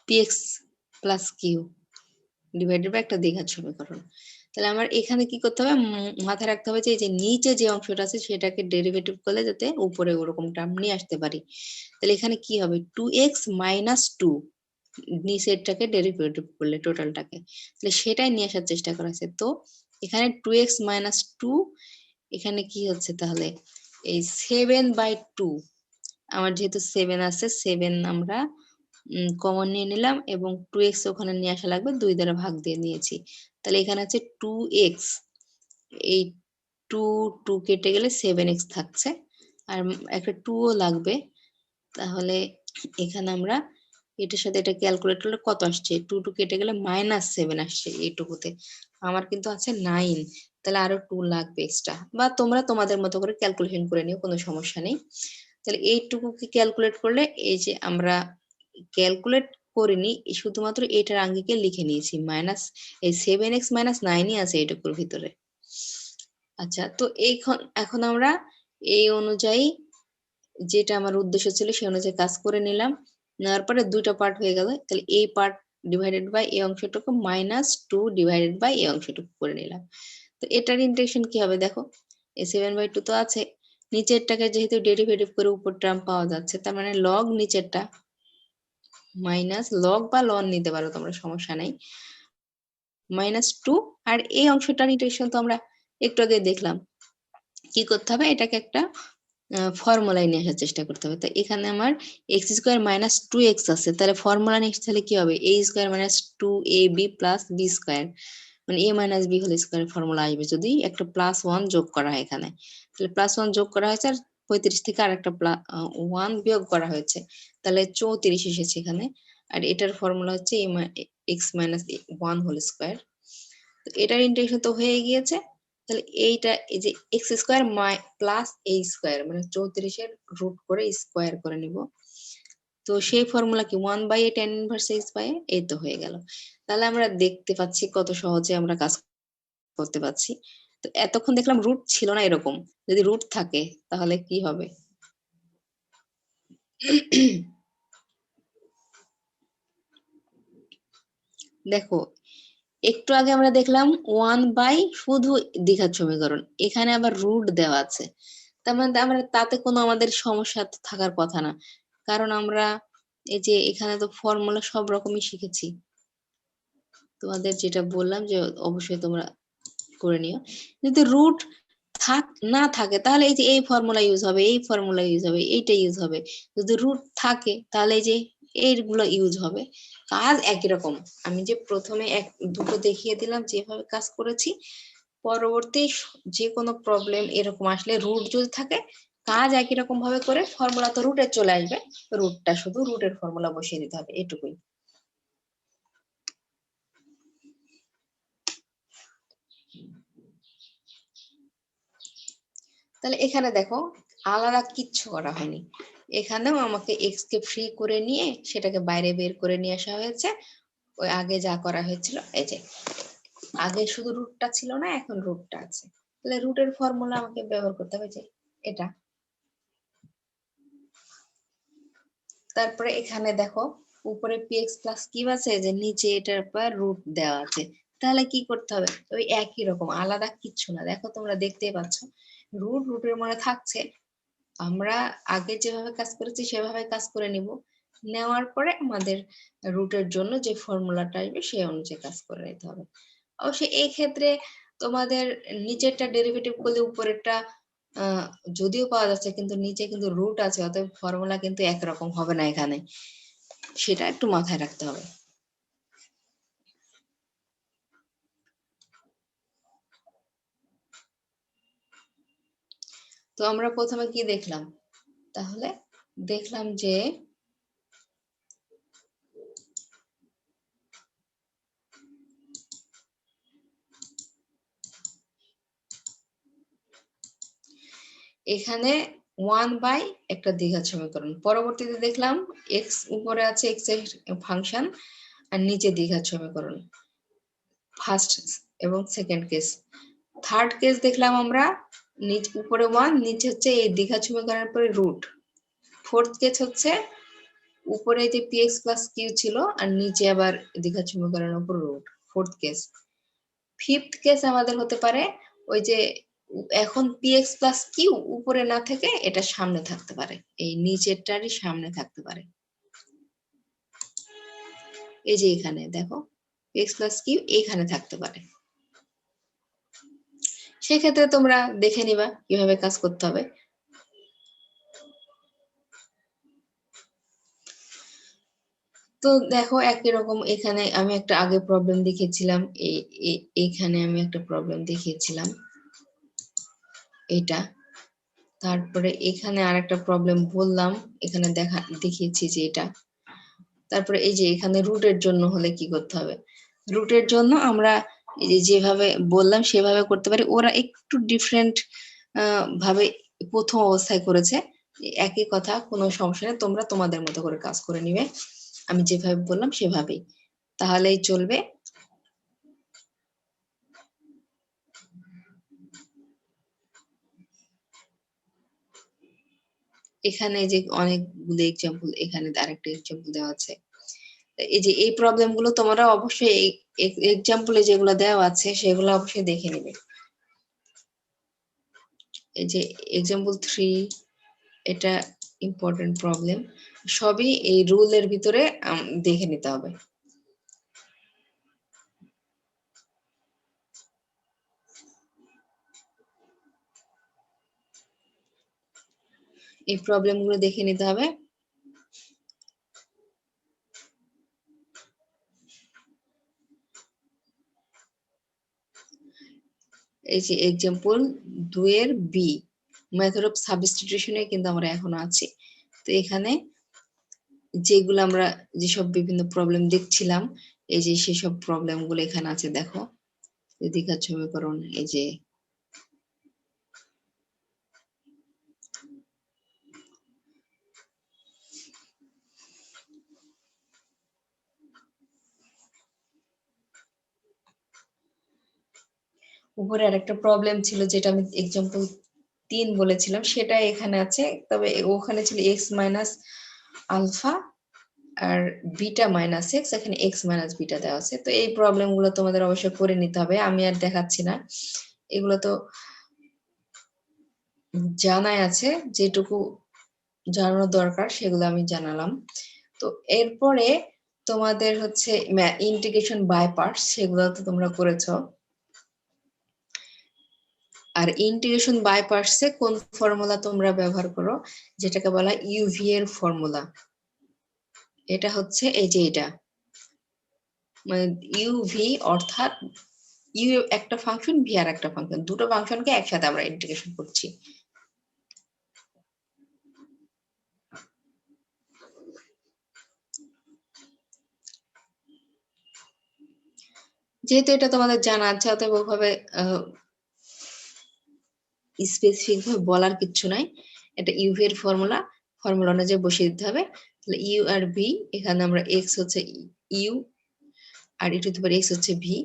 px plus q divided by একটা দ্বিঘাত সমীকরণ। তাহলে আমার এখানে কি করতে হবে, মাথায় রাখতে হবে যে এই যে নিচে যে অংশটা আছে সেটাকে ডেরিভেটিভ করলে যাতে উপরে ওরকম টার্ম নিয়ে আসতে পারি। তাহলে এখানে কি হবে, 2x মাইনাস 2 নিচেরটাকে ডেরিভেটিভ করলে টোটালটাকে, তাহলে সেটাই নিয়ে আসার চেষ্টা করা হয়েছে। তো এখানে 2x মাইনাস 2, এখানে কি হচ্ছে তাহলে এই 7/2, আমার যেহেতু 7 আছে 7 আমরা কমন নিয়ে নিলাম এবং 2x ওখানে নিয়ে আসা লাগবে, 2 দ্বারা ভাগ দিয়ে নিয়েছি। তাহলে এখানে আছে 2x, এই 2 কেটে গেলে 7x থাকছে, আর একটা 2 ও লাগবে। তাহলে এখানে আমরা এটার সাথে এটা ক্যালকুলেট করলে কত আসছে, 2 কেটে গেলে -7 আসছে এইটুকুতে। আমার কিন্তু আছে 9, তাহলে আরো 2 লাগবে এক্সট্রা, বা তোমরা তোমাদের মতো করে ক্যালকুলেশন করে নিও, কোনো সমস্যা নেই। তাহলে এইটুকুকে ক্যালকুলেট করলে, এই যে আমরা ক্যালকুলেট করিনি, শুধুমাত্র এটার আঙ্গিকে লিখে নিয়েছি, মাইনাস এই 7x মাইনাস 9ই আছে এইটুকুর ভিতরে। আচ্ছা, তো এখন আমরা এই অনুযায়ী যেটা আমার উদ্দেশ্য ছিল সেই অনুযায়ী কাজ করে নিলাম, নেওয়ার পরে দুইটা পার্ট হয়ে গেল। তাহলে এই পার্ট ডিভাইডেড বাই এই অংশটুকু -2 ডিভাইডেড বাই এই অংশটুকু করে নিলাম। তো এটার ইন্টিগ্রেশন কি হবে দেখো, এই 7/2 তো আছে, নিচেরটাকে যেহেতু ডেরিভেটিভ করে উপর টার্ম পাওয়া যাচ্ছে, তার মানে লগ নিচেরটা মাইনাস লগ বা লন নিতে পারো তোমরা, সমস্যা নাই, -2। আর এই অংশটার ইন্টিগ্রেশন তো আমরা একটু আগে দেখলাম, কি করতে হবে, এটাকে একটা ফর্মুলায় নিয়ে আসার চেষ্টা করতে হবে। তো এখানে আমার এক্স স্কোয়ার মাইনাস 2x আছে, তাহলে ফর্মুলা নিয়ে তাহলে কি হবে, a square minus 2ab plus b square, মানে a minus b whole square formula আসবে যদি একটা +1 যোগ করা হয় এখানে। তাহলে +1 যোগ করা হয়েছে, আর 35 থেকে আর একটা 1 বিয়োগ করা হয়েছে, তাহলে 34 এসেছে এখানে। আর এটার ফর্মুলা হচ্ছে x মাইনাস 1 হোল স্কোয়ার। এটার ইন্টিগ্রেশন তো হয়ে গিয়েছে। তাহলে এইটা, এই যে x square plus a square, মানে 34-এর রুট করে স্কোয়ার করে নিব। তো সেই ফর্মুলা কি 1/a tan ইনভার্স x/a, এই তো হয়ে গেল। তাহলে আমরা দেখতে পাচ্ছি কত সহজে আমরা কাজ করতে পারছি। তো এতক্ষণ দেখলাম রুট ছিল না এরকম, যদি রুট থাকে তাহলে কি হবে। দেখো, একটু আগে আমরা দেখলাম 1/, শুধু দ্বিঘাত সমীকরণ, এখানে আবার রুট দেওয়া আছে, তার মানে আমরা তাতে কোনো আমাদের সমস্যা থাকার কথা না, কারণ আমরা এই যে এখানে তো ফর্মুলা সব রকমই শিখেছি। তোমাদের যেটা বললাম যে অবশ্যই তোমরা করে নিও। যদি রুট না থাকে তাহলে এই যে এই ফর্মুলা ইউজ হবে, এই ফর্মুলা ইউজ হবে, এইটা ইউজ হবে। যদি রুট থাকে তাহলে এই যে এইগুলো ইউজ হবে, কাজ একই রকম। আমি যে প্রথমে দুটো দেখিয়ে দিলাম যেভাবে কাজ করেছি, পরবর্তী যে কোনো প্রবলেম এরকম আসলে রুট যদি থাকে, কাজ একই রকম ভাবে করে ফর্মুলা তো রুটে চলে আসবে, রুটটা শুধু রুটের ফর্মুলা বসিয়ে দিতে হবে, এটুকুই। তাহলে এখানে দেখো আলাদা কিচ্ছু করা হয়নি, এখানেও আমাকে এক্স কে ফ্রি করে নিয়ে সেটাকে বাইরে বের করে নিয়ে আসা হয়েছে। ওই আগে যা করা হয়েছিল, এই যে আগে শুধু রুটটা ছিল না, এখন রুটটা আছে, তাহলে রুটের ফর্মুলা আমাকে ব্যবহার করতে হবে, যে এটা। তারপরে এখানে দেখো উপরে px প্লাস কিউ আছে, যে নিচে এটার পর রুট দেওয়া আছে, তাহলে কি করতে হবে, ওই একই রকম, আলাদা কিচ্ছু না। দেখো তোমরা দেখতেই পাচ্ছ রুটের মনে থাকছে, আমরা আগে যেভাবে কাজ করেছি সেভাবে কাজ করে নিব, নেওয়ার পরে আমাদের রুটের জন্য যে ফর্মুলাটা আসবে সেই অনুযায়ী কাজ করে নিতে হবে। অবশ্যই এই ক্ষেত্রে তোমাদের নিচেরটা ডেরিভেটিভ করলে উপরেরটা যদিও পাওয়া যাচ্ছে, কিন্তু নিচে কিন্তু রুট আছে, অতএব ফর্মুলা কিন্তু একরকম হবে না এখানে। সেটা একটু মাথায় রাখতে হবে। তো আমরা প্রথমে কি দেখলাম, তাহলে দেখলাম যে এখানে 1/, একটা দ্বিঘাত সমীকরণ। পরবর্তীতে দেখলাম এক্স উপরে আছে, এক্স এর ফাংশন, আর নিচে দ্বিঘাত সমীকরণ, ফার্স্ট এবং সেকেন্ড কেস। থার্ড কেস দেখলাম আমরা উপরে 1, নিচে হচ্ছে এই দ্বিঘাত সমীকরণের পরে রুট। ফোর্থ কেস হচ্ছে উপরে যে px প্লাস কিউ ছিল আর নিচে আবার দ্বিঘাত সমীকরণের উপর root, fourth case. Fifth case আমাদের হতে পারে ওই যে এখন px প্লাস কিউ উপরে না থেকে এটা সামনে থাকতে পারে, এই নিচেরটারই সামনে থাকতে পারে। এই যে এখানে দেখো px প্লাস কিউ এখানে থাকতে পারে। সেক্ষেত্রে তোমরা দেখে নিবা কিভাবে কাজ করতে হবে। তো দেখো একই রকম এখানে আমি একটা আগে প্রবলেম দেখিয়েছিলাম, এখানে আমি একটা প্রবলেম দেখিয়েছিলাম এটা। তারপরে এখানে আরেকটা প্রবলেম বললাম, এখানে দেখিয়েছি যে এটা। তারপরে এই যে এখানে রুটের জন্য হলে কি করতে হবে, রুটের জন্য আমরা এই যে যেভাবে বললাম সেভাবে করতে পারি। ওরা একটু ডিফারেন্ট ভাবে প্রথম অবস্থায় করেছে, একই কথা, কোনো সমস্যা নেই, তোমরা তোমাদের মতো করে কাজ করে নিবে। আমি যেভাবে বললাম সেভাবেই, তাহলেই চলবে। এখানে যে অনেকগুলো এক্সাম্পল, এখানে আরেকটা এক্সাম্পল দেওয়া আছে। এই যে এই প্রবলেম গুলো তোমরা অবশ্যই এক্সাম্পলে যেগুলো দেওয়া আছে সেগুলো অবশ্যই দেখে নিবে। এই যে এক্সাম্পল 3, এটা ইম্পর্টেন্ট প্রবলেম, সবই এই রুলের ভিতরে দেখে নিতে হবে। এই প্রবলেম গুলো দেখে নিতে হবে। এই যে এক্সাম্পল 2 এর বি, মেথড অফ সাবস্টিটিউশনে কিন্তু আমরা এখনো আছি। তো এখানে যেগুলো আমরা যেসব বিভিন্ন প্রবলেম দেখছিলাম, এই যে সেসব প্রবলেম গুলো এখানে আছে। দেখো দ্বিঘাত সমীকরণ, এই যে উপরে আরেকটা প্রবলেম ছিল যেটা আমি এক্সাম্পল 3 বলেছিলাম, সেটা এখানে আছে। তবে ওখানে ছিল এক্স মাইনাস আলফা আর বিটা মাইনাস এক্স, এখানে এক্স মাইনাস বিটা দেওয়া আছে। তো এই প্রবলেম গুলো তোমাদের অবশ্যই করে নিতে হবে, আমি আর দেখাচ্ছি না, এগুলো তো জানাই আছে, যেটুকু জানানো দরকার সেগুলো আমি জানালাম। তো এরপরে তোমাদের হচ্ছে ইন্টিগ্রেশন বাই পার্টস, সেগুলো তো তোমরা করেছো। আর ইন্টিগ্রেশন বাই পার্টসে কোন ফর্মুলা তোমরা ব্যবহার করো, যেটাকে বলা ইউভি এর ফর্মুলা। এটা হচ্ছে এই যে এটা, মানে ইউভি অর্থাৎ ইউ একটা ফাংশন, ভি আর একটা ফাংশন, দুটো ফাংশনকে একসাথে আমরা ইন্টিগ্রেশন করছি। যেহেতু এটা তোমাদের জানা আছে, অতএব ওইভাবে স্পেসিফিক ভাবে বলার কিচ্ছু নাই। এটা ইউভি এর ফর্মুলা অনুযায়ী বসিয়ে দিতে হবে। তাহলে ইউ আর ভি, এখানে আমরা এক্স হচ্ছে ইউ আর e to the power x হচ্ছে ভি।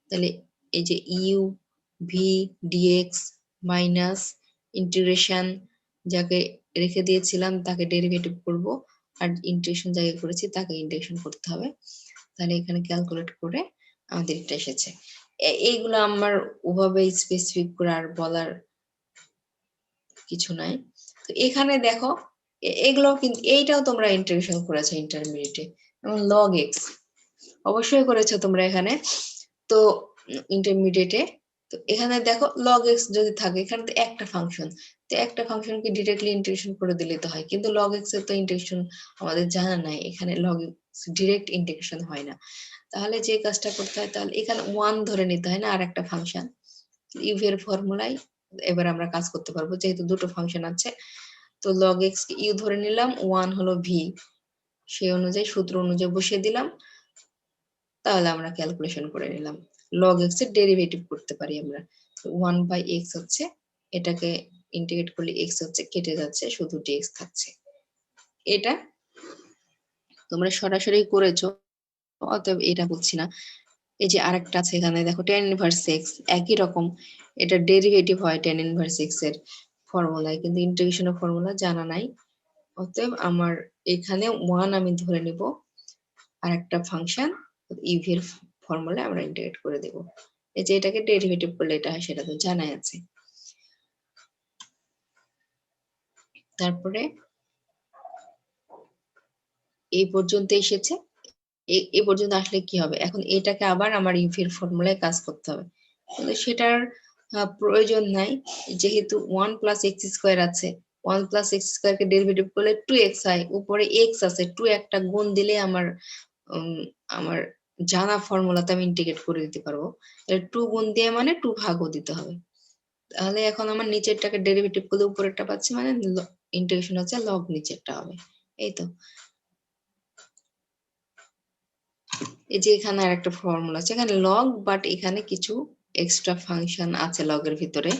তাহলে এই যে u v dx minus integration যাকে রেখে দিয়েছিলাম তাকে ডেরিভেটিভ করব, আর ইন্টিগ্রেশন যাকে করেছি তাকে ইন্টিগ্রেশন করতে হবে। তাহলে এখানে ক্যালকুলেট করে আমাদের এটা এসেছে। এইগুলো আমার ওভাবে স্পেসিফিক করে আর বলার কিছু নাই। তো এখানে দেখো এগুলো কিন্তু, এইটাও তোমরা ইন্টিগ্রেশন করেছো ইন্টারমিডিয়েটে, এবং লগ এক্স অবশ্যই করেছো তোমরা এখানে। তো ইন্টারমিডিয়েটে তো এখানে দেখো log x যদি থাকে, এখানে তো একটা ফাংশন, তো একটা ফাংশনকে ডিরেক্টলি ইন্টিগ্রেশন করে দিলে তো হয়, কিন্তু log x এর তো ইন্টিগ্রেশন আমাদের জানা নাই, এখানে log x ডিরেক্ট ইন্টিগ্রেশন হয় না। তাহলে যে কাজটা করতে হয়, তাহলে এখানে 1 ধরে নিতে হয় না, আর একটা ফাংশন ইউ এর ফর্মুলায় এবার আমরা কাজ করতে পারবো, যেহেতু দুটো ফাংশন আছে। তো log x কে ইউ ধরে নিলাম, 1 হলো v, সেই অনুযায়ী সূত্র অনুযায়ী বসিয়ে দিলাম, তাহলে আমরা ক্যালকুলেশন করে নিলাম। log x এর ডেরিভেটিভ করতে পারি আমরা। 1/x হচ্ছে, এটাকে ইন্টিগ্রেট করলে x হচ্ছে, কেটে যাচ্ছে, শুধু dx থাকছে। এটা তোমরা সরাসরি করেছো, অতএব এটা বলছি না। এই যে আরেকটা আছে এখানে দেখো, tan ইনভার্স x, একই রকম, এটা ডেরিভেটিভ হয় tan ইনভার্স x এর ফর্মুলায়, কিন্তু ইন্টিগ্রেশনের ফর্মুলা জানা নাই। অতএব আমার এখানে 1 আমি ধরে নিব, আর একটা ফাংশন ইউ এর ফর্মুলা আমরা ইন্টিগ্রেট করে দেব। এই যে এটাকে ডেরিভেটিভ করলে এটা হয়, সেটা তো জানাই আছে। তারপরে এই পর্যন্ত এসেছে, এই পর্যন্ত আসলে কি হবে, এখন এটাকে আবার আমার ইউ এর ফর্মুলায় কাজ করতে হবে, কিন্তু সেটার প্রয়োজন নাই, যেহেতু 1 প্লাস এক্স স্কোয়ার আছে, 1 প্লাস এক্স স্কোয়ার কে ডেরিভেটিভ করলে 2x হয়, উপরে x আছে, 2 একটা গুণ দিলে আমার আমার জানা ফর্মুলাতে আমি ইন্টিগ্রেট করে দিতে পারবো। 2 গুণ দিয়ে মানে 2 ভাগও দিতে হবে। তাহলে এখন আমার নিচেরটাকে ডেরিভেটিভ করলে উপরেরটা পাচ্ছি, মানে ইন্টিগ্রেশন হচ্ছে লগ নিচেরটা হবে। এই তো, এই যে এখানে আর একটা ফর্মুলা আছে, এখানে লগ, বাট এখানে কিছু এক্সট্রা ফাংশন আছে লগের ভিতরে।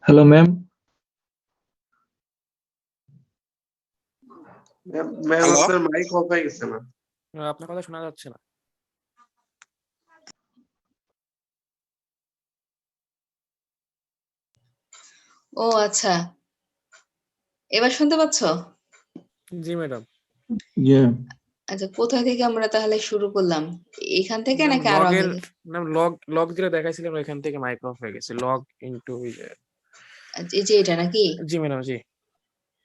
Hello ma'am. ম্যাম হ্যালো আপনার মাইক অফ হয়ে গেছে না? আপনার কথা শোনা যাচ্ছে না। ও আচ্ছা, এবার শুনতে পাচ্ছ? জি ম্যাডাম। আচ্ছা, কোথা থেকে আমরা তাহলে শুরু করলাম, এখান থেকে নাকি আরো আগে? লগ যেটা দেখাইছিলাম এখান থেকে মাইক অফ হয়ে গেছে, লগ ইনটু। আচ্ছা, এই যে এটা নাকি? জি ম্যাডাম, জি।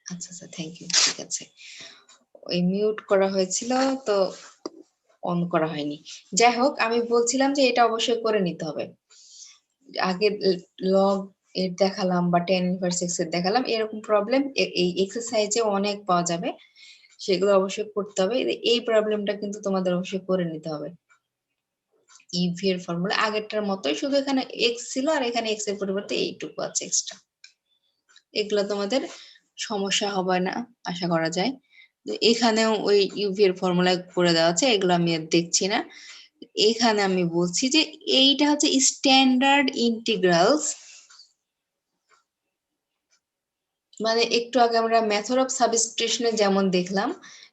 আচ্ছা আচ্ছা, থ্যাংক ইউ, ঠিক আছে। ওই মিউট করা হয়েছিল তো অন করা হয়নি। যাই হোক, আমি বলছিলাম যে এটা অবশ্যই করে নিতে হবে। আগে লগ এর দেখালাম বা tan ইনভার্স x এর দেখালাম, এরকম প্রবলেম এই এক্সারসাইজে অনেক পাওয়া যাবে, সেগুলো অবশ্যই করতে হবে। এই প্রবলেমটা কিন্তু তোমাদের অবশ্যই করে নিতে হবে। ইউ এর ফর্মুলা আগেরটার মতোই, শুধু এখানে x ছিল আর এখানে x এর পরিবর্তে এইটুকু আছে এক্সট্রা। এগুলো তোমাদের সমস্যা হবে না আশা করা যায়। এখানেও ওই ইউ এর ফর্মুলা করে দেওয়া আছে, এগুলো আমি আর দেখছি না। এখানে আমি বলছি যে এইটা হচ্ছে স্ট্যান্ডার্ড ইন্টিগ্রালস মানে একটু আগে আমরা মেথড অফ সাবস্টিটিউশনে যেমন দেখলাম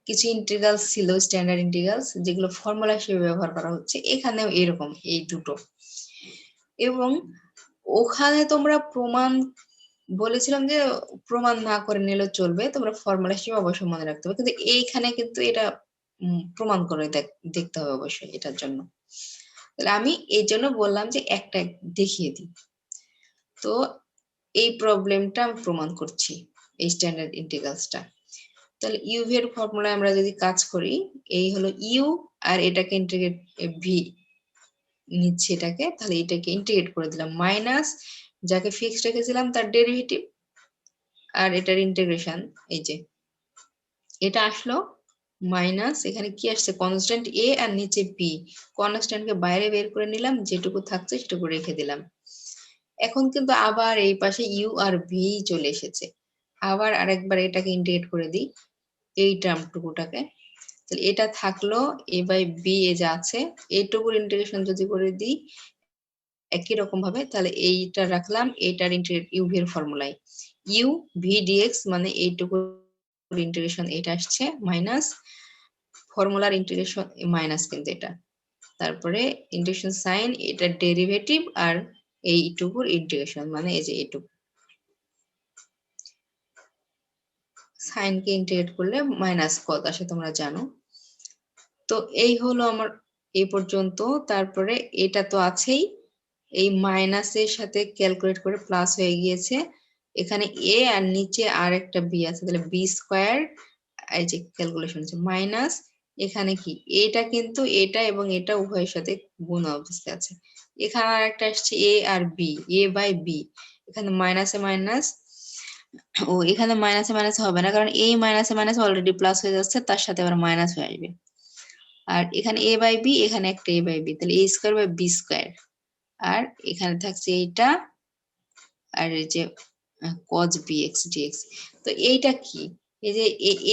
কিছু ইন্টিগ্রালস ছিল স্ট্যান্ডার্ড ইন্টিগ্রালস যেগুলো ফর্মুলা হিসেবে ব্যবহার করা হচ্ছে, এখানেও এরকম এই দুটো। এবং ওখানে তোমরা প্রমাণ বলেছিলাম যে প্রমাণ না করে নিলেও চলবে, তোমরা ফর্মুলা হিসেবে অবশ্যই মনে রাখতে হবে, কিন্তু এইখানে কিন্তু এটা প্রমাণ করে দেখতে হবে অবশ্যই এটার জন্য। তাহলে আমি এই জন্য বললাম যে একটা দেখিয়ে দিই। তো এই প্রবলেমটা আমি প্রমাণ করছি এই স্ট্যান্ডার্ড ইন্টিগ্রালসটা। তাহলে ইউ ভি এর ফর্মুলায় আমরা যদি কাজ করি, এই হলো ইউ আর এটাকে ইন্টিগ্রেট ভি নিচ্ছে এটাকে, তাহলে এটাকে ইন্টিগ্রেট করে দিলাম মাইনাস যাকে ফিক্সড রেখেছিলাম তার ডেরিভেটিভ আর এটার ইন্টিগ্রেশন, এই যে এটা আসলো মাইনাস এখানে কি আসছে কনস্ট্যান্ট এ আর নিচে পি, কনস্ট্যান্টকে বাইরে বের করে নিলাম, যেটুকু থাকছে সেটুকু রেখে দিলাম। এখন কিন্তু আবার এই পাশে ইউ আর ভি চলে এসেছে, আবার আরেকবার এটাকে ইন্টিগ্রেট করে দিই এই টার্মটুকুটাকে, তাহলে এটা থাকলো এ বাই বি এ যা আছে এইটুকুর ইন্টিগ্রেশন যদি করে দিই একই রকম ভাবে, তাহলে এইটা রাখলাম এইটার ইন্টিগ্রেট ইউ ভি এর ফর্মুলায় ইউ ভি ডিএক্স মানে এইটুকুর ইন্টিগ্রেশন এটা আসছে মাইনাস ফর্মুলার ইন্টিগ্রেশন মাইনাস কিন্তু এটা, তারপরে ইন্টিগ্রেশন সাইন এটার ডেরিভেটিভ আর এইটুকুর ইন্টিগ্রেশন মানে এই যে এইটুকু সাইনকে ইন্টিগ্রেট করলে মাইনাস কত আসে তোমরা জানো। তো এই হলো আমার এই পর্যন্ত। তারপরে এটা তো আছেই, এই মাইনাসের সাথে ক্যালকুলেট করে প্লাস হয়ে গিয়েছে, এখানে এ আর নিচে আর একটা বি আছে, তাহলে বি স্কোয়ার এই যে ক্যালকুলেশন হচ্ছে মাইনাস এখানে কি এটা কিন্তু এটা এবং এটা উভয়ের সাথে গুণ অবস্থায় আছে, এখানে আর একটা আসছে এ আর বি এ বাই বি, এখানে মাইনাসে মাইনাস ও এখানে মাইনাসে মাইনাস হবে না কারণ এই মাইনাসে মাইনাস অলরেডি প্লাস হয়ে যাচ্ছে, তার সাথে আবার মাইনাস হয়ে আসবে, আর এখানে এ বাই বি এখানে একটা এ বাই বি, তাহলে a square by B square, আর এখানে থাকছে এইটা আর এই যে cos bx dx। তো এইটা কি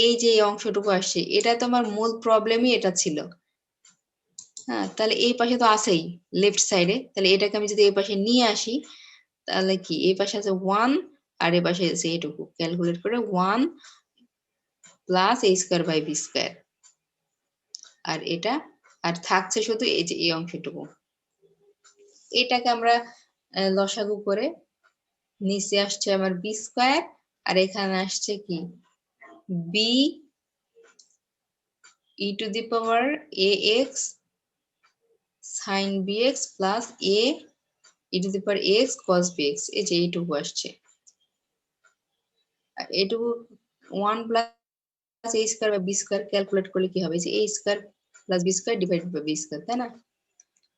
এই যে অংশটুকু আসছে এটা তো আমার মূল প্রবলেমই এটা ছিল। হ্যাঁ, তাহলে এই পাশে তো আছেই লেফট সাইডে, তাহলে এটাকে আমি যদি এই পাশে নিয়ে আসি তাহলে কি এই পাশে আছে 1 আর এই পাশে আছে এইটুকু, ক্যালকুলেট করে 1 plus a square by b square, আর এটা আর থাকছে শুধু এই যে এই অংশটুকু, এটাকে আমরা লসাগু করে নিচে আসছে আমার বি স্কয়ার আর এখানে আসছে কি b e to the power a x sine bx plus a e to the power x cos bx, এই যে এইটুকু আসছে, আর এইটুকু 1 plus a square by b square calculate করলে কি হবে, যে a square plus b square divided by b square, তাই না?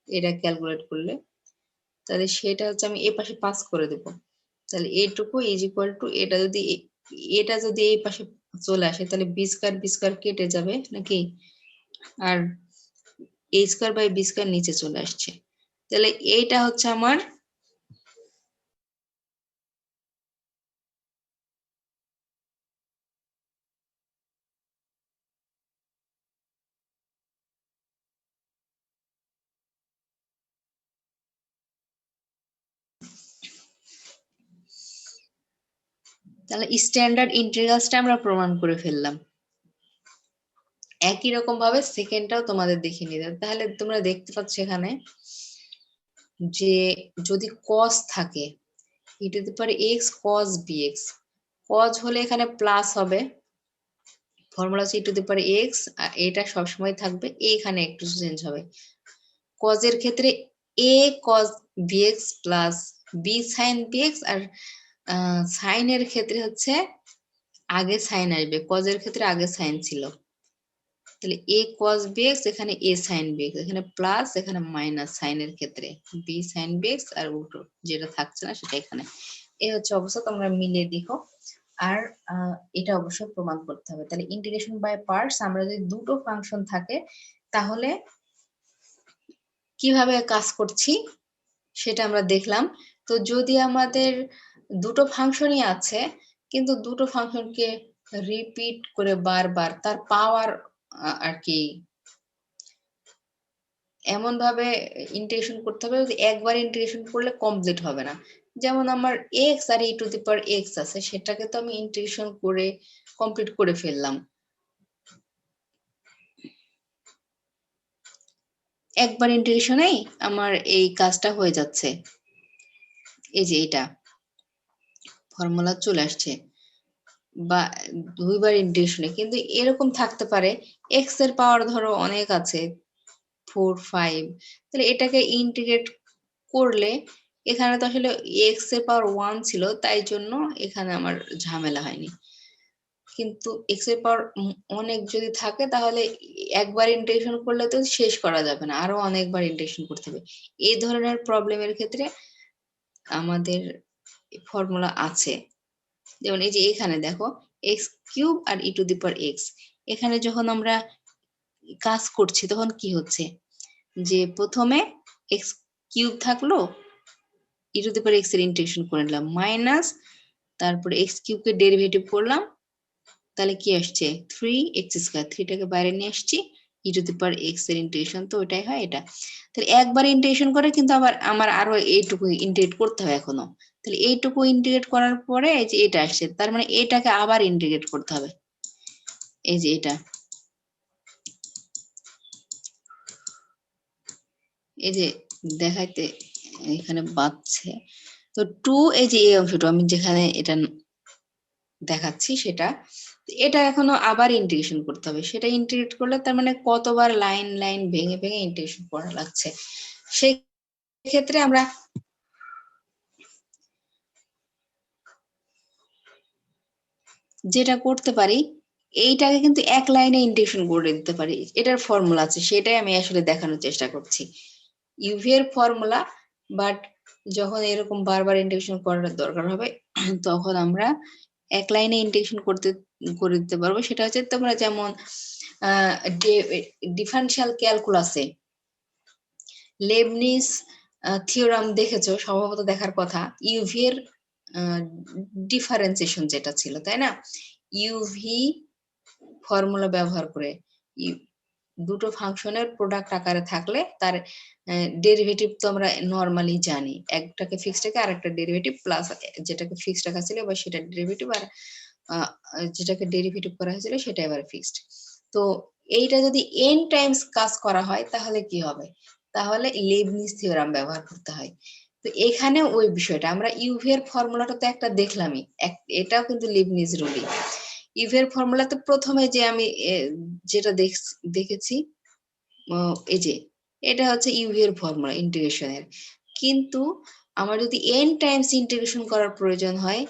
এটা ক্যালকুলেট করলে তাহলে সেটা হচ্ছে আমি এই পাশে পাস করে দেব, তাহলে এইটুকু ইজ ইকুয়াল টু এটা যদি এই পাশে চলে আসে তাহলে বি স্কয়ার কেটে যাবে নাকি, আর এ স্কয়ার বাই বি স্কয়ার নিচে চলে আসছে, তাহলে এইটা হচ্ছে আমার তাহলে স্ট্যান্ডার্ড ইন্টিগ্রালসটা আমরা প্রমাণ করে ফেললাম। একই রকম ভাবে সেকেন্ডটাও তোমাদের দেখিয়ে নিতে, তাহলে তোমরা দেখতে পাচ্ছ এখানে যে যদি cos থাকে e two the power x cos bx, cos হলে এখানে প্লাস হবে, ফর্মুলা হচ্ছে e two the power x আর এটা সবসময় থাকবে, এখানে একটু চেঞ্জ হবে, cos এর ক্ষেত্রে a cos bx plus b sin bx, আর সাইন এর ক্ষেত্রে হচ্ছে আগে সাইন আসবে, cos এর ক্ষেত্রে আগে সাইন ছিল, তাহলে a cos bx এখানে a sin bx, এখানে প্লাস এখানে মাইনাস সাইন এর ক্ষেত্রে b sin bx আর উল্টো যেটা থাকছে না সেটা এখানে, এই হচ্ছে অবস্থা, তোমরা মিলিয়ে দেখো। আর এটা অবশ্যই প্রমাণ করতে হবে। তাহলে ইন্টিগ্রেশন বাই পার্টস, আমরা যদি দুটো ফাংশন থাকে তাহলে কিভাবে কাজ করছি সেটা আমরা দেখলাম। তো যদি আমাদের দুটো ফাংশনই আছে কিন্তু দুটো ফাংশনকে রিপিট করে বারবার তার পাওয়ার আর কি এমন ভাবে ইন্টিগ্রেশন করতে হবে, যদি একবার ইন্টিগ্রেশন করলে কমপ্লিট হবে না, যেমন আমার এক্স আর টু দি পাওয়ার এক্স আছে, সেটাকে তো আমি ইন্টিগ্রেশন করে কমপ্লিট করে ফেললাম। একবার ইন্টিগ্রেশনেই আমার এই কাজটা হয়ে যাচ্ছে। এই যে এটা ফর্মুলা চলে আসছে, বা দুইবার ইন্টিগ্রেশনে। কিন্তু এরকম থাকতে পারে এক্স এর পাওয়ার ধরো অনেক আছে, 4, 5, তাহলে এটাকে ইন্টিগ্রেট করলে এখানে তো আসলে এক্স এর পাওয়ার 1 ছিল, তাই জন্য এখানে আমার ঝামেলা হয়নি। কিন্তু এক্স এর পাওয়ার অনেক যদি থাকে তাহলে একবার ইন্টিগ্রেশন করলে তো শেষ করা যাবে না, আরো অনেকবার ইন্টিগ্রেশন করতে হবে। এই ধরনের প্রবলেমের ক্ষেত্রে আমাদের ফর্মুলা আছে। যেমন এই যে এখানে দেখো এক্স কিউব আর টু দি পাওয়ার এক্স, এখানে যখন আমরা কাজ করছি তখন কি হচ্ছে, যে প্রথমে এক্স কিউব থাকলো, টু দি পাওয়ার এক্স এর ইন্টিগ্রেশন করে নিলাম, মাইনাস তারপরে এক্স কিউব কে ডেরিভেটিভ করলাম, তাহলে কি আসছে 3x স্কয়ার, 3 টাকে বাইরে নিয়ে আসছি, টু দি পাওয়ার এক্স এর ইন্টিগ্রেশন তো ওটাই হয় এটা। তাহলে একবার ইন্টিগ্রেশন করে কিন্তু আবার আমার আরো এইটুকু ইন্টিগ্রেট করতে হবে এখনো। তাহলে এইটুকু ইন্টিগ্রেট করার পরে এই যে এটা আসছে, তার মানে এটাকে আবার ইন্টিগ্রেট করতে হবে। এই যে এটা, এই যে দেখাইতে এখানে বাঁচছে তো 2, এই যে এই অংশটা আমি যেখানে এটা দেখাচ্ছি সেটা, এটা এখনো আবার ইন্টিগ্রেশন করতে হবে। সেটা ইন্টিগ্রেট করলে তার মানে কতবার লাইন লাইন ভেঙে ভেঙে ইন্টিগ্রেশন করা লাগছে। সেই ক্ষেত্রে আমরা যেটা করতে পারি, এইটাকে কিন্তু এক লাইনে ইন্টিগ্রেশন করে দিতে পারি। এটার ফর্মুলা আছে, সেটাই আমি আসলে দেখানোর চেষ্টা করছি। ইউভি এর ফর্মুলা, বাট যখন এরকম বারবার ইন্টিগ্রেশন করার দরকার হবে তখন আমরা এক লাইনে ইন্টিগ্রেশন করে দিতে পারবো। সেটা হচ্ছে তোমরা যেমন ডিফারেনশিয়াল ক্যালকুলাসে লেবনিজ থিওরাম দেখেছো, সম্ভবত দেখার কথা। ইউভি এর ডিফারেন্সিয়েশন যেটা ছিল, তাই না? ইউভি ফর্মুলা ব্যবহার করে দুটো ফাংশনের প্রোডাক্ট আকারে থাকলে তার ডেরিভেটিভ তো আমরা নরমালি জানি, একটাকে ফিক্সড রেখে আরেকটা ডেরিভেটিভ প্লাস যেটাকে ফিক্সড রাখা ছিল এবার সেটা ডেরিভেটিভ, আর যেটাকে ডেরিভেটিভ করা হয়েছিল সেটা এবার ফিক্সড। তো এইটা যদি n টাইমস কাজ করা হয় তাহলে কি হবে, তাহলে লেবনিজ থিওরাম ব্যবহার করতে হয়। তো এখানে ওই বিষয়টা আমরা ইউভি এর ফর্মুলাটা তো একটা দেখলামই, এটাও কিন্তু লেবনিজ রুলই। ইউভি এর ফর্মুলাতে প্রথমে যে আমি যেটা দেখেছি, এই যে এটা হচ্ছে ইউভি এর ফর্মুলা ইন্টিগ্রেশনের। কিন্তু আমার যদি n টাইমস ইন্টিগ্রেশন করার প্রয়োজন হয়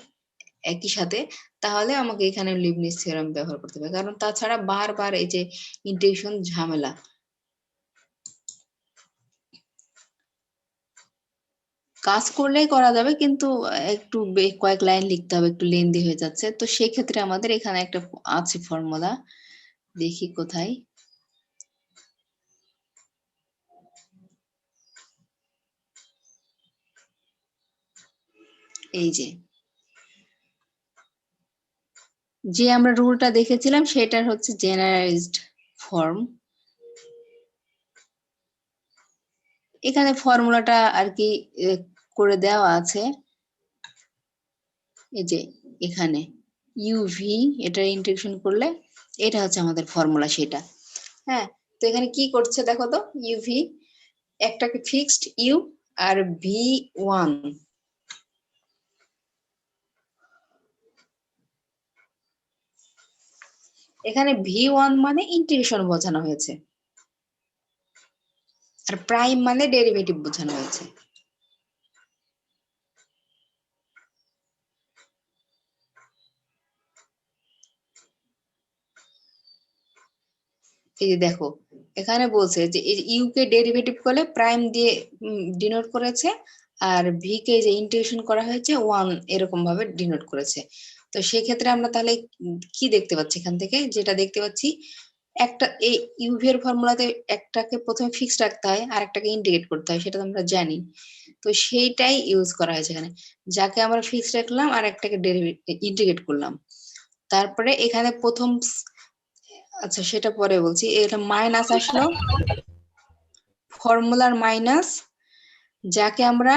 একই সাথে, তাহলে আমাকে এখানে লিবনিজ থিওরাম ব্যবহার করতে হবে, কারণ তাছাড়া বারবার এই যে ইন্টিগ্রেশন ঝামেলা। কাজ করলেই করা যাবে, কিন্তু একটু কয়েক লাইন লিখতে হবে, একটু লেন্দি হয়ে যাচ্ছে। তো সেই ক্ষেত্রে আমাদের এখানে একটা আছে ফর্মুলা, দেখি কোথায়, এই যে আমরা রুলটা দেখেছিলাম সেটার হচ্ছে জেনারেলাইজড ফর্ম। এখানে ফর্মুলাটা আর কি করে দেওয়া আছে, এই যে এখানে ইউভি, এটা ইন্টিগ্রেশন করলে এটা হচ্ছে আমাদের ফর্মুলা সেটা। হ্যাঁ, তো এখানে কি করছে দেখো তো, ইউভি একটাকে ফিক্সড ইউ আর v1, এখানে v1 মানে ইন্টিগ্রেশন বোঝানো হয়েছে, আর প্রাইম মানে ডেরিভেটিভ বোঝানো হয়েছে। এই যে দেখো এখানে বলছে যে ইউ কে ডেরিভেটিভ করলে প্রাইম দিয়ে ডিনোট করেছে, আর ভি কে যে ইন্টিগ্রেশন করা হয়েছে 1 এরকম ভাবে ডিনোট করেছে। তো সেই ক্ষেত্রে আমরা তাহলে কি দেখতে পাচ্ছি, এখান থেকে যেটা দেখতে পাচ্ছি, একটা এই ইউভি এর ফর্মুলাতে একটাকে প্রথমে ফিক্সড রাখতে হয় আর একটাকে ইন্টিগ্রেট করতে হয়, সেটা তো আমরা জানি। তো সেইটাই ইউজ করা হয়েছে এখানে, যাকে আমরা ফিক্সড রাখলাম আর একটাকে ইন্টিগ্রেট করলাম। তারপরে এখানে প্রথম, আচ্ছা সেটা পরে বলছি, এটা মাইনাস আসলো, ফর্মুলার মাইনাস, যাকে আমরা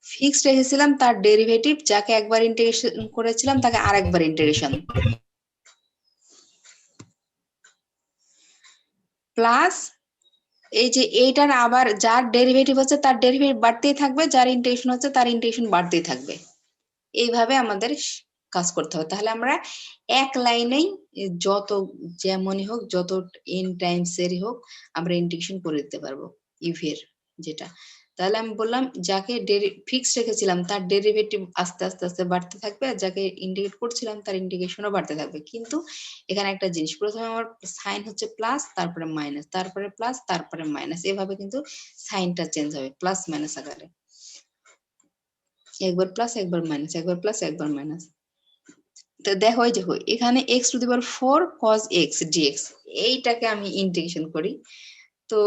ফিক্সড রেখেছিলাম তার ডেরিভেটিভ, যাকে একবার ইন্টিগ্রেশন করেছিলাম তাকে আরেকবার ইন্টিগ্রেশন, প্লাস এই যে এইটার আবার যার ডেরিভেটিভ হচ্ছে তার ডেরিভেটিভ বাড়তেই থাকবে, যার ইন্টিগ্রেশন হচ্ছে তার ইন্টিগ্রেশন বাড়তেই থাকবে। এইভাবে আমাদের কাজ করতে হবে। তাহলে আমরা এক লাইনেই যত যেমনই হোক, যত এন টাইমস এরই হোক, আমরা ইন্টিগ্রেশন করে দিতে পারবো ইউভি এর যেটা। তাহলে আমি বললাম যাকে ফিক্সড রেখেছিলাম তার ডেরিভেটিভ আস্তে আস্তে আস্তে বাড়তে থাকবে, আর যাকে ইন্টিগ্রেট করছিলাম তার ইন্টিগ্রেশনও বাড়তে থাকবে। কিন্তু এখানে একটা জিনিস, প্রথমে আমার সাইন হচ্ছে প্লাস, তারপরে মাইনাস, তারপরে প্লাস, তারপরে মাইনাস, এভাবে কিন্তু সাইনটা চেঞ্জ হবে প্লাস মাইনাস আকারে, একবার প্লাস একবার মাইনাস, একবার প্লাস একবার মাইনাস। তো দেখো এই যে এখানে x⁴ cos x dx, এইটাকে আমি ইন্টিগ্রেশন করি। তো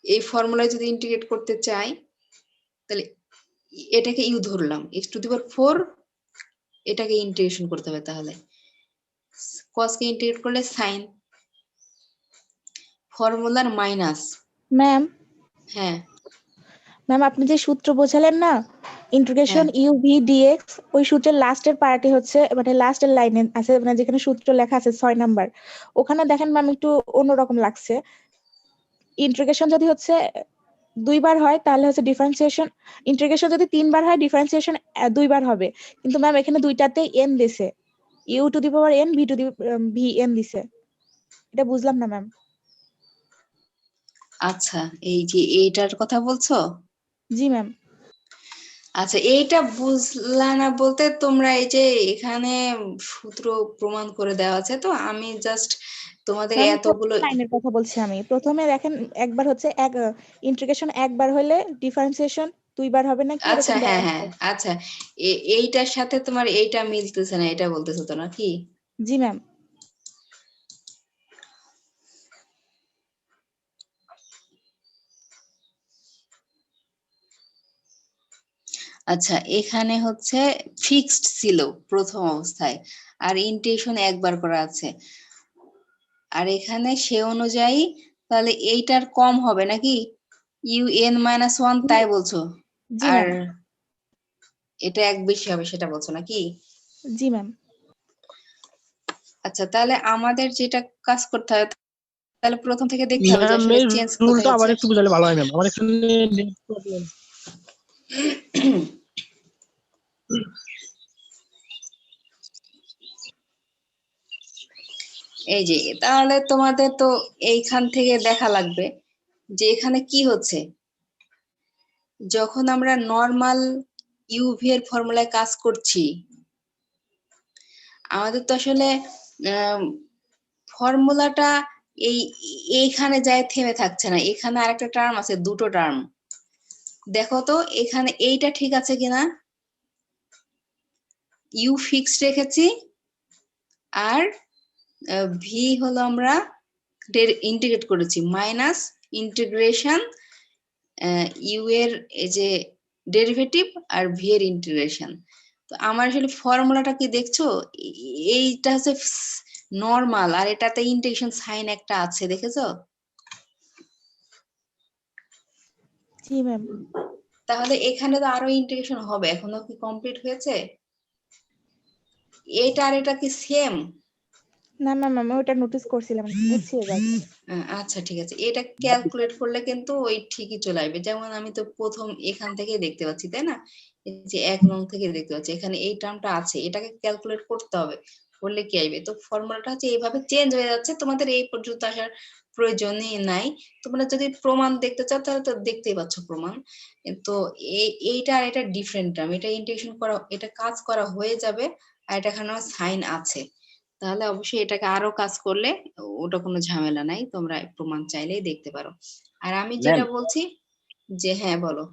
এই ফর্মুলায় যদি ইন্টিগ্রেট করতে চাই তাহলে এটাকে ইউ ধরলাম, x⁴ এটাকে ইন্টিগ্রেশন করতে হবে। তাহলে cos কে ইন্টিগ্রেট করলে সাইন, ফর্মুলার মাইনাস। ম্যাম হ্যাঁ ম্যাম আপনি যে সূত্র বোঝালেন না, ইন্টিগ্রেশন ইউ ভি ডিএক্স, ওই সূত্রের লাস্টের পার্টে হচ্ছে, মানে লাস্টের লাইনে আছে, মানে যেখানে সূত্র লেখা আছে 6 নাম্বার, ওখানে দেখেন ম্যাম একটু অন্যরকম লাগছে। ইন্টিগ্রেশন যদি হচ্ছে 2 বার হয় তাহলে হচ্ছে ডিফারেন্সিয়েশন, ইন্টিগ্রেশন যদি 3 বার হয় ডিফারেন্সিয়েশন 2 বার হবে। কিন্তু ম্যাম এখানে দুইটাতেই এন দিছে, u to the power n v n দিছে, এটা বুঝলাম না ম্যাম। আচ্ছা, এই যে এইটার কথা বলছো? জি ম্যাম। আচ্ছা, এইটা বুঝলা না বলতে তোমরা এই যে এখানে সূত্র প্রমাণ করে দেওয়া আছে, তো আমি জাস্ট তোমাদের ম্যাম এতগুলো লাইনের কথা বলছি আমি। প্রথমে দেখেন একবার হচ্ছে এক ইন্টিগ্রেশন একবার হলে ডিফারেন্সিয়েশন 2 বার হবে নাকি আচ্ছা, এরকম দেওয়া হ্যাঁ হ্যাঁ, আছে। আচ্ছা, এইটার সাথে তোমার এইটা মিলতেছে না, এটা বলতেছো তো নাকি? জি ম্যাম। আচ্ছা, এখানে হচ্ছে ফিক্সড ছিল প্রথম অবস্থায়, আর ইন্টিগ্রেশন একবার করা আছে, আর এখানে সে অনুযায়ী তাহলে এইটার কম হবে নাকি, un-1, তাই বলছো? জি আর ম্যাম। এটা এক বেশি হবে সেটা বলছো নাকি? জি ম্যাম। আচ্ছা, তাহলে আমাদের যেটা কাজ করতে হবে, তাহলে প্রথম থেকে দেখতে হবে যে ম্যাম আসলে এই চেঞ্জ রুলটা কোথায় আবার হচ্ছে। একটু বুঝালে ভালো হয় ম্যাম, আমার এখানে নেট প্রবলেম। এই যে তাহলে তোমাদের তো এইখান থেকে দেখা লাগবে যে এখানে কি হচ্ছে। যখন আমরা নরমাল ইউভি এর ফর্মুলায় কাজ করছি, আমাদের তো আসলে ফর্মুলাটা এইখানে যায় থেমে থাকছে না, এখানে আরেকটা টার্ম আছে, দুটো টার্ম। দেখো তো এখানে এইটা ঠিক আছে কিনা, ইউ ফিক্সড রেখেছি, আর ভি হলো আমরা ইন্টিগ্রেট করেছি, মাইনাস ইন্টিগ্রেশন ইউ এর এই যে ডেরিভেটিভ আর ভি এর ইন্টিগ্রেশন। তো আমার আসলে ফর্মুলাটা কি দেখছো, এইটা হচ্ছে নরমাল, আর এটাতে ইন্টিগ্রেশন সাইন একটা আছে, দেখেছো? জি ম্যাম। তাহলে এখানে তো আরো ইন্টিগ্রেশন হবে, এখনো কি কমপ্লিট হয়েছে? এটা আর এটা কি সেম? না ম্যাম আমি ওটা নোটিস করছিলাম, বুঝছি এবার। আচ্ছা, ঠিক আছে, এটা ক্যালকুলেট করলে কিন্তু ওই ঠিকই চলে আসবে। যেমন আমি তো প্রথম এখান থেকে দেখতে পাচ্ছি, তাই না, এই যে 1 নং থেকে দেখতে পাচ্ছি এখানে এই টার্মটা আছে, এটাকে ক্যালকুলেট করতে হবে, করলে কি আসবে। তো ফর্মুলাটা হচ্ছে এইভাবে চেঞ্জ হয়ে যাচ্ছে, তোমাদের এই পর্যন্ত আসার প্রয়োজনই নাই। তোমরা যদি প্রমাণ দেখতে চাও তাহলে তো দেখতেই পাচ্ছ প্রমাণ। তো এইটা আর এটা ডিফারেন্ট টার্ম, এটা ইন্টিগ্রেশন করা, এটা কাজ করা হয়ে যাবে, আর এটা এখানে সাইন আছে। তাহলে অবশ্যই এটাকে আরো কাজ করলে ওটা কোনো ঝামেলা নাই, তোমরা প্রমাণ চাইলেই দেখতে পারো। আর আমি যেটা বলছি যে, হ্যাঁ বলো।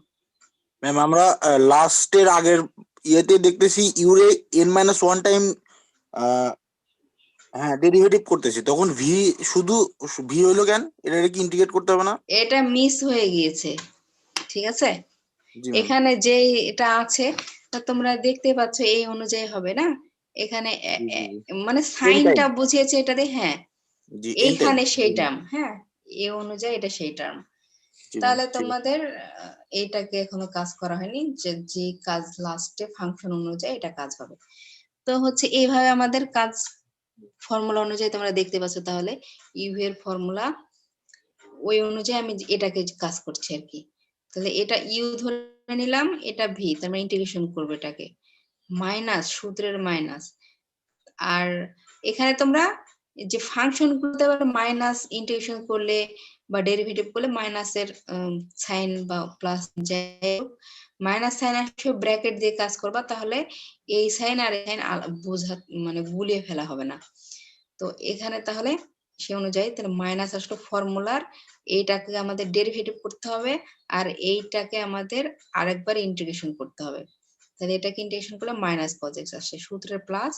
ম্যাম আমরা লাস্টের আগের ইয়েতে দেখতেছি ইউরে n-1 টাইম হ্যাঁ ডেরিভেটিভ করতেছি, তখন ভি শুধু ভি হইলো কেন, এটা কি ইন্টিগ্রেট করতে হবে না? এটা মিস হয়ে গিয়েছে, ঠিক আছে। জি ম্যাম। এখানে যে এটা আছে তা তোমরা দেখতে পাচ্ছ এই অনুযায়ী হবে না, এখানে মানে সাইনটা বুঝিয়েছে এটাতে, হ্যাঁ জি এইখানে সেই টার্ম, হ্যাঁ এই অনুযায়ী এটা সেই টার্ম। তাহলে ঠিক আছে। তোমাদের এইটাকে এখনো কাজ করা হয়নি, যে কাজ লাস্টে ফাংশন অনুযায়ী এটা কাজ হবে। তো হচ্ছে এইভাবে আমাদের কাজ ফর্মুলা অনুযায়ী তোমরা দেখতে পাচ্ছ। তাহলে ইউ এর ফর্মুলা ওই অনুযায়ী আমি এটাকে কাজ করছি আর কি। তাহলে এটা ইউ ধরে নিলাম, এটা ভি, তার মানে ইন্টিগ্রেশন করবো এটাকে, মাইনাস সূত্রের মাইনাস। আর এখানে তোমরা যে ফাংশন গুলোতে আবার মাইনাস ইন্টিগ্রেশন করলে বা ডেরিভেটিভ করলে মাইনাসের সাইন বা প্লাস যাই হোক, মাইনাস সাইন আসলে ব্র্যাকেট দিয়ে কাজ করবা, তাহলে এই সাইন আর এই সাইন বোঝা মানে গুলিয়ে ফেলা হবে না। তো এখানে তাহলে সে অনুযায়ী তাহলে মাইনাস আসলে ফর্মুলার, এইটাকে আমাদের ডেরিভেটিভ করতে হবে, আর এইটাকে আমাদের আরেকবার ইন্টিগ্রেশন করতে হবে। তাহলে এটাকে ইন্টিগ্রেশন করলে মাইনাস কজ এক্স আসছে, সূত্রের প্লাস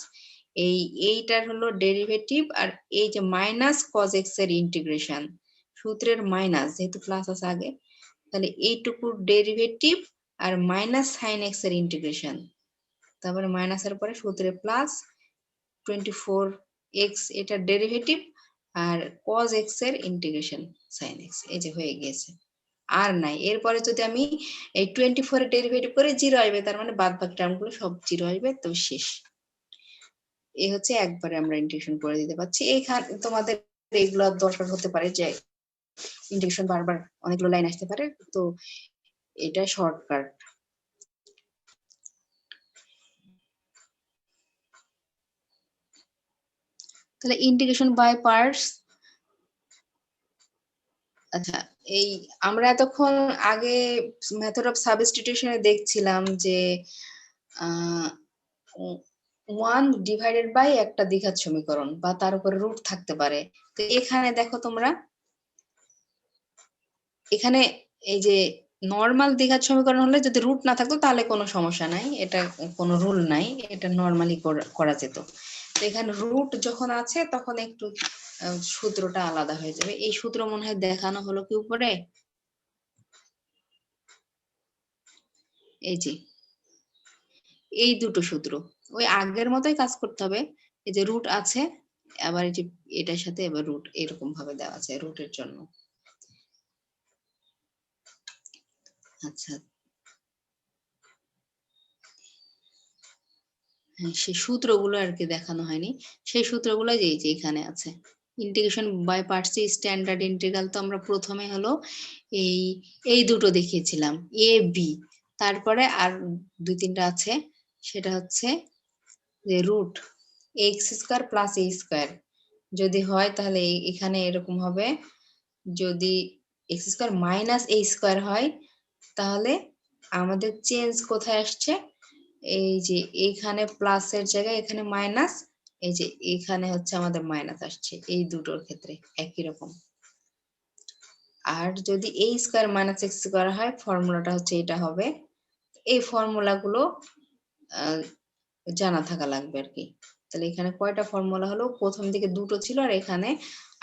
এইটার হলো ডেরিভেটিভ, আর এই যে মাইনাস কজ এক্স এর ইন্টিগ্রেশন, সূত্রের মাইনাস যেহেতু প্লাস আছে আগে, তাহলে এইটুকু ডেরিভেটিভ আর মাইনাস সাইন এক্স এর ইন্টিগ্রেশন, তারপরে মাইনাসের পরে সূত্রে প্লাস 24x এটা ডেরিভেটিভ আর cos x এর ইন্টিগ্রেশন sin x, এই যে হয়ে গিয়েছে। আর নাই, এরপরে যদি আমি এই 24 এর ডেরিভেটিভ করে 0 আসবে, তার মানে বাদ বাকি টার্মগুলো সব 0 আসবে, তো শেষ। এই হচ্ছে একবারে আমরা ইন্টিগ্রেশন করে দিতে পারছি। এখানে তোমাদের এগুলো দরকার হতে পারে যে ইন্টিগ্রেশন বারবার অনেকগুলো লাইন আসতে পারে, তো এটা শর্টকাট। তাহলে ইন্টিগ্রেশন বাই পার্টস। আচ্ছা, এই আমরা এতক্ষণ আগে মেথড অফ সাবস্টিটিউশনে দেখছিলাম যে 1 ডিভাইডেড বাই একটা দ্বিঘাত সমীকরণ বা তার উপরে রুট থাকতে পারে। তো এখানে দেখো তোমরা, এখানে এই যে নর্মাল দ্বিঘাত সমীকরণ হলে যদি রুট না থাকতো তাহলে কোনো সমস্যা নাই, এটা কোনো রুল নাই, এটা নর্মালি করা যেত। তো এখানে রুট যখন আছে তখন একটু সূত্রটা আলাদা হয়ে যাবে। এই সূত্র মনে হয় দেখানো হলো কি উপরে, এই যে এই দুটো সূত্র ওই আগের মতোই কাজ করতে হবে। এই যে রুট আছে, আবার এই যে এটার সাথে এবার রুট এরকম ভাবে দেওয়া আছে রুটের জন্য। আচ্ছা, হ্যাঁ, সেই সূত্রগুলো আর কি দেখানো হয়নি, সেই সূত্রগুলো যে এখানে আছে। Integration by parts standard integral, তো আমরা প্রথমে হলো এই দুটো দেখিয়েছিলাম এ বি, তারপরে আর দুই তিনটা আছে, সেটা হচ্ছে যে root x square plus a square যদি হয় তাহলে এখানে এরকম হবে, যদি x square minus a square হয় তাহলে আমাদের চেঞ্জ কোথায় আসছে, এই যে এইখানে প্লাসের জায়গায় এখানে মাইনাস, এই যে এখানে হচ্ছে আমাদের মাইনাস আসছে, এই দুটোর ক্ষেত্রে একই রকম। আর যদি এ স্কোয়ার মাইনাস এক্স স্কোয়ার হয় ফর্মুলাটা হচ্ছে এটা হবে। এই ফর্মুলাগুলো জানা থাকা লাগবে আর কি। তাহলে এখানে কয়টা ফর্মুলা হলো, প্রথম দিকে দুটো ছিল আর এখানে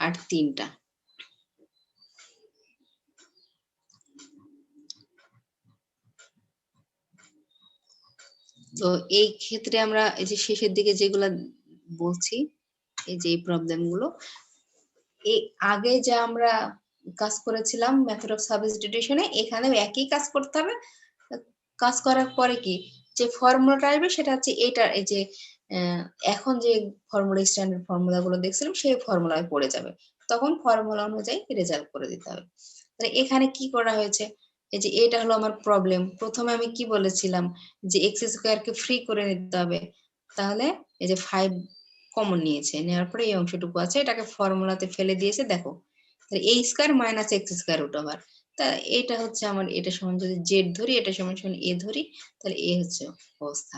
আর তিনটা। তো এই ক্ষেত্রে আমরা এই যে শেষের দিকে যেগুলা বলছি, এই যে এই প্রবলেম গুলো, এই আগে যা আমরা কাজ করেছিলাম মেথড অফ সাবস্টিটিউশনে, এখানেও একই কাজ করতে হবে। কাজ করার পরে কি যে ফর্মুলাটা আসবে সেটা হচ্ছে এটা, এই যে এখন যে ফর্মুলা স্ট্যান্ডার্ড ফর্মুলা গুলো দেখছিলাম সেই ফর্মুলায় পড়ে যাবে, তখন ফর্মুলা অনুযায়ী রেজাল্ট করে দিতে হবে। তাহলে এখানে কি করা হয়েছে, এই যে এটা হলো আমার প্রবলেম। প্রথমে আমি কি বলেছিলাম যে এক্স স্কোয়ার কে ফ্রি করে নিতে হবে, তাহলে এই যে 5 কমন নিয়েছে, নেওয়ার পরে এই অংশটুকু আছে এটাকে ফর্মুলাতে ফেলে দিয়েছে। দেখো তাহলে a square minus x square root over, তা এটা হচ্ছে আমার, এটা সমান যদি জেড ধরি এটা সমান সমান এ ধরি, তাহলে এ হচ্ছে অবস্থা।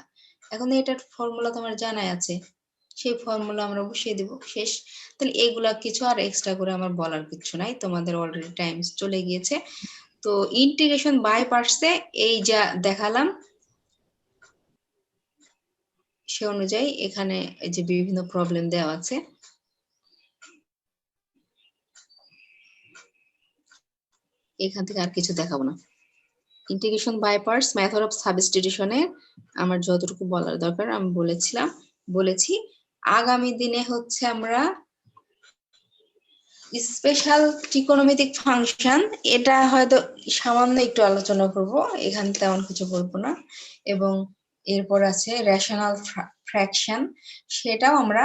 এখন এটার ফর্মুলা তোমার জানাই আছে, সেই ফর্মুলা আমরা বসিয়ে দিব, শেষ। তাহলে এগুলা কিছু আর এক্সট্রা করে আমার বলার কিছু নাই, তোমাদের অলরেডি টাইম চলে গিয়েছে। তো ইন্টিগ্রেশন বাই পার্টসে এই যা দেখালাম সে অনুযায়ী এখানে এই যে বিভিন্ন প্রবলেম দেওয়া আছে, এখান থেকে আর কিছু দেখাবো না। Integration by parts method of সাবস্টিটিউশনে আমার যতটুকু বলার দরকার আমি বলেছি। আগামী দিনে হচ্ছে আমরা স্পেশাল ট্রিকোনোমেট্রিক ফাংশন, এটা হয়তো সামান্য একটু আলোচনা করব, এখানে তেমন কিছু বলবো না। এবং এরপর আছে রেশনাল ফ্র্যাকশন, সেটাও আমরা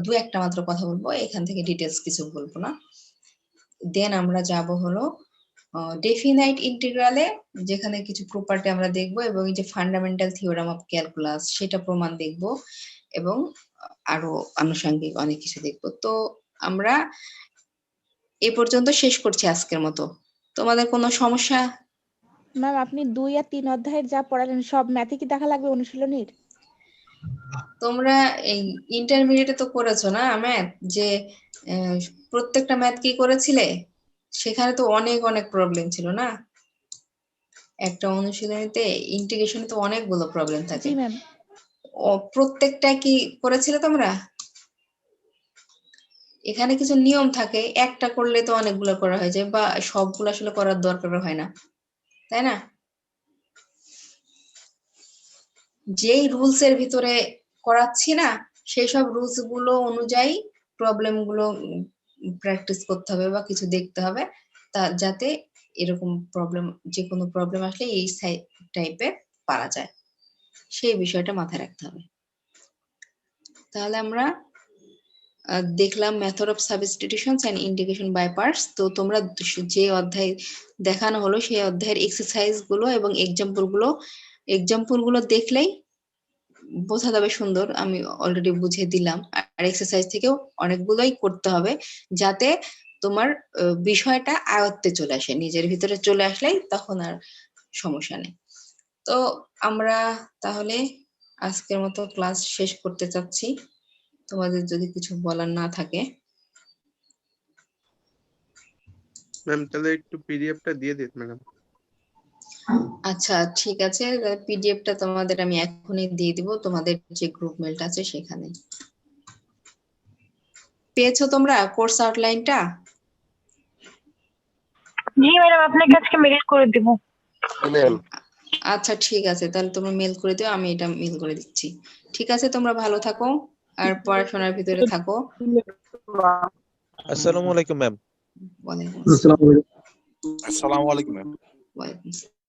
দু একটা মাত্র কথা বলবো, এখান থেকে ডিটেলস কিছু বলবো না। দেন আমরা যাব হলো ডেফিনাইট ইন্টিগ্রালে, যেখানে কিছু প্রপার্টি আমরা দেখব, এবং এই যে ফান্ডামেন্টাল থিওরাম অফ ক্যালকুলাস সেটা প্রমাণ দেখব, এবং আরো আনুষঙ্গিক অনেক কিছু দেখব। তো আমরা এ পর্যন্ত শেষ করছি আজকের মতো। তোমাদের কোনো সমস্যা? ম্যাম আপনি 2 আর 3 অধ্যায়ের যা পড়ালেন সব ম্যাথে কি দেখা লাগবে অনুশীলনীর? তোমরা এই ইন্টারমিডিয়েটে তো করেছো না ম্যাথ, যে প্রত্যেকটা ম্যাথ কি করেছিলে? সেখানে তো অনেক অনেক প্রবলেম ছিল না? একটা অনুশীলনীতে ইন্টিগ্রেশনে তো অনেকগুলো প্রবলেম থাকে। জি ম্যাম। প্রত্যেকটা কি করেছিলে তোমরা? এখানে কিছু নিয়ম থাকে, একটা করলে তো অনেকগুলো করা হয়ে যায়, বা সবগুলো আসলে করার দরকার হয় না, তাই না? যেই রুলস এর ভিতরে করাচ্ছি না, সেই সব রুলস গুলো অনুযায়ী প্রবলেম গুলো প্র্যাকটিস করতে হবে বা কিছু দেখতে হবে, তা যাতে এরকম প্রবলেম, যে কোনো প্রবলেম আসলে এই টাইপের পারা যায়, সেই বিষয়টা মাথায় রাখতে হবে। তাহলে আমরা দেখলাম method of substitutions and integration by parts. তো তোমরা যে অধ্যায় দেখানো হলো সেই অধ্যায়ের এক্সারসাইজ গুলো এবং এক্সাম্পল গুলো দেখলেই বোঝা যাবে সুন্দর, আমি অলরেডি বুঝিয়ে দিলাম। আর এক্সারসাইজ থেকেও অনেকগুলোই করতে হবে, যাতে তোমার বিষয়টা আয়ত্তে চলে আসে, নিজের ভিতরে চলে আসলেই তখন আর সমস্যা নেই। তো আমরা তাহলে আজকের মতো ক্লাস শেষ করতে চাচ্ছি, তোমাদের যদি কিছু বলার না থাকে। ম্যাম তাহলে একটু পিডিএফটা দিয়ে দিন ম্যাডাম। আচ্ছা ঠিক আছে, পিডিএফটা তোমাদের আমি এখনই দিয়ে দিব, তোমাদের যে গ্রুপ মেলটা আছে সেখানে। পেয়েছো তোমরা কোর্স আউটলাইনটা? জি ম্যাডাম, আপনাকে আজকে মেল করে দেব। আচ্ছা ঠিক আছে, তাহলে তোমরা মেল করে দিও, আমি এটা মেল করে দিচ্ছি। ঠিক আছে, তোমরা ভালো থাকো আর পড়াশোনার ভিতরে থাকো। আসসালামু আলাইকুম ম্যাম। ওয়ালাইকুম আসসালামু আলাইকুম ম্যাম। আসসালাম।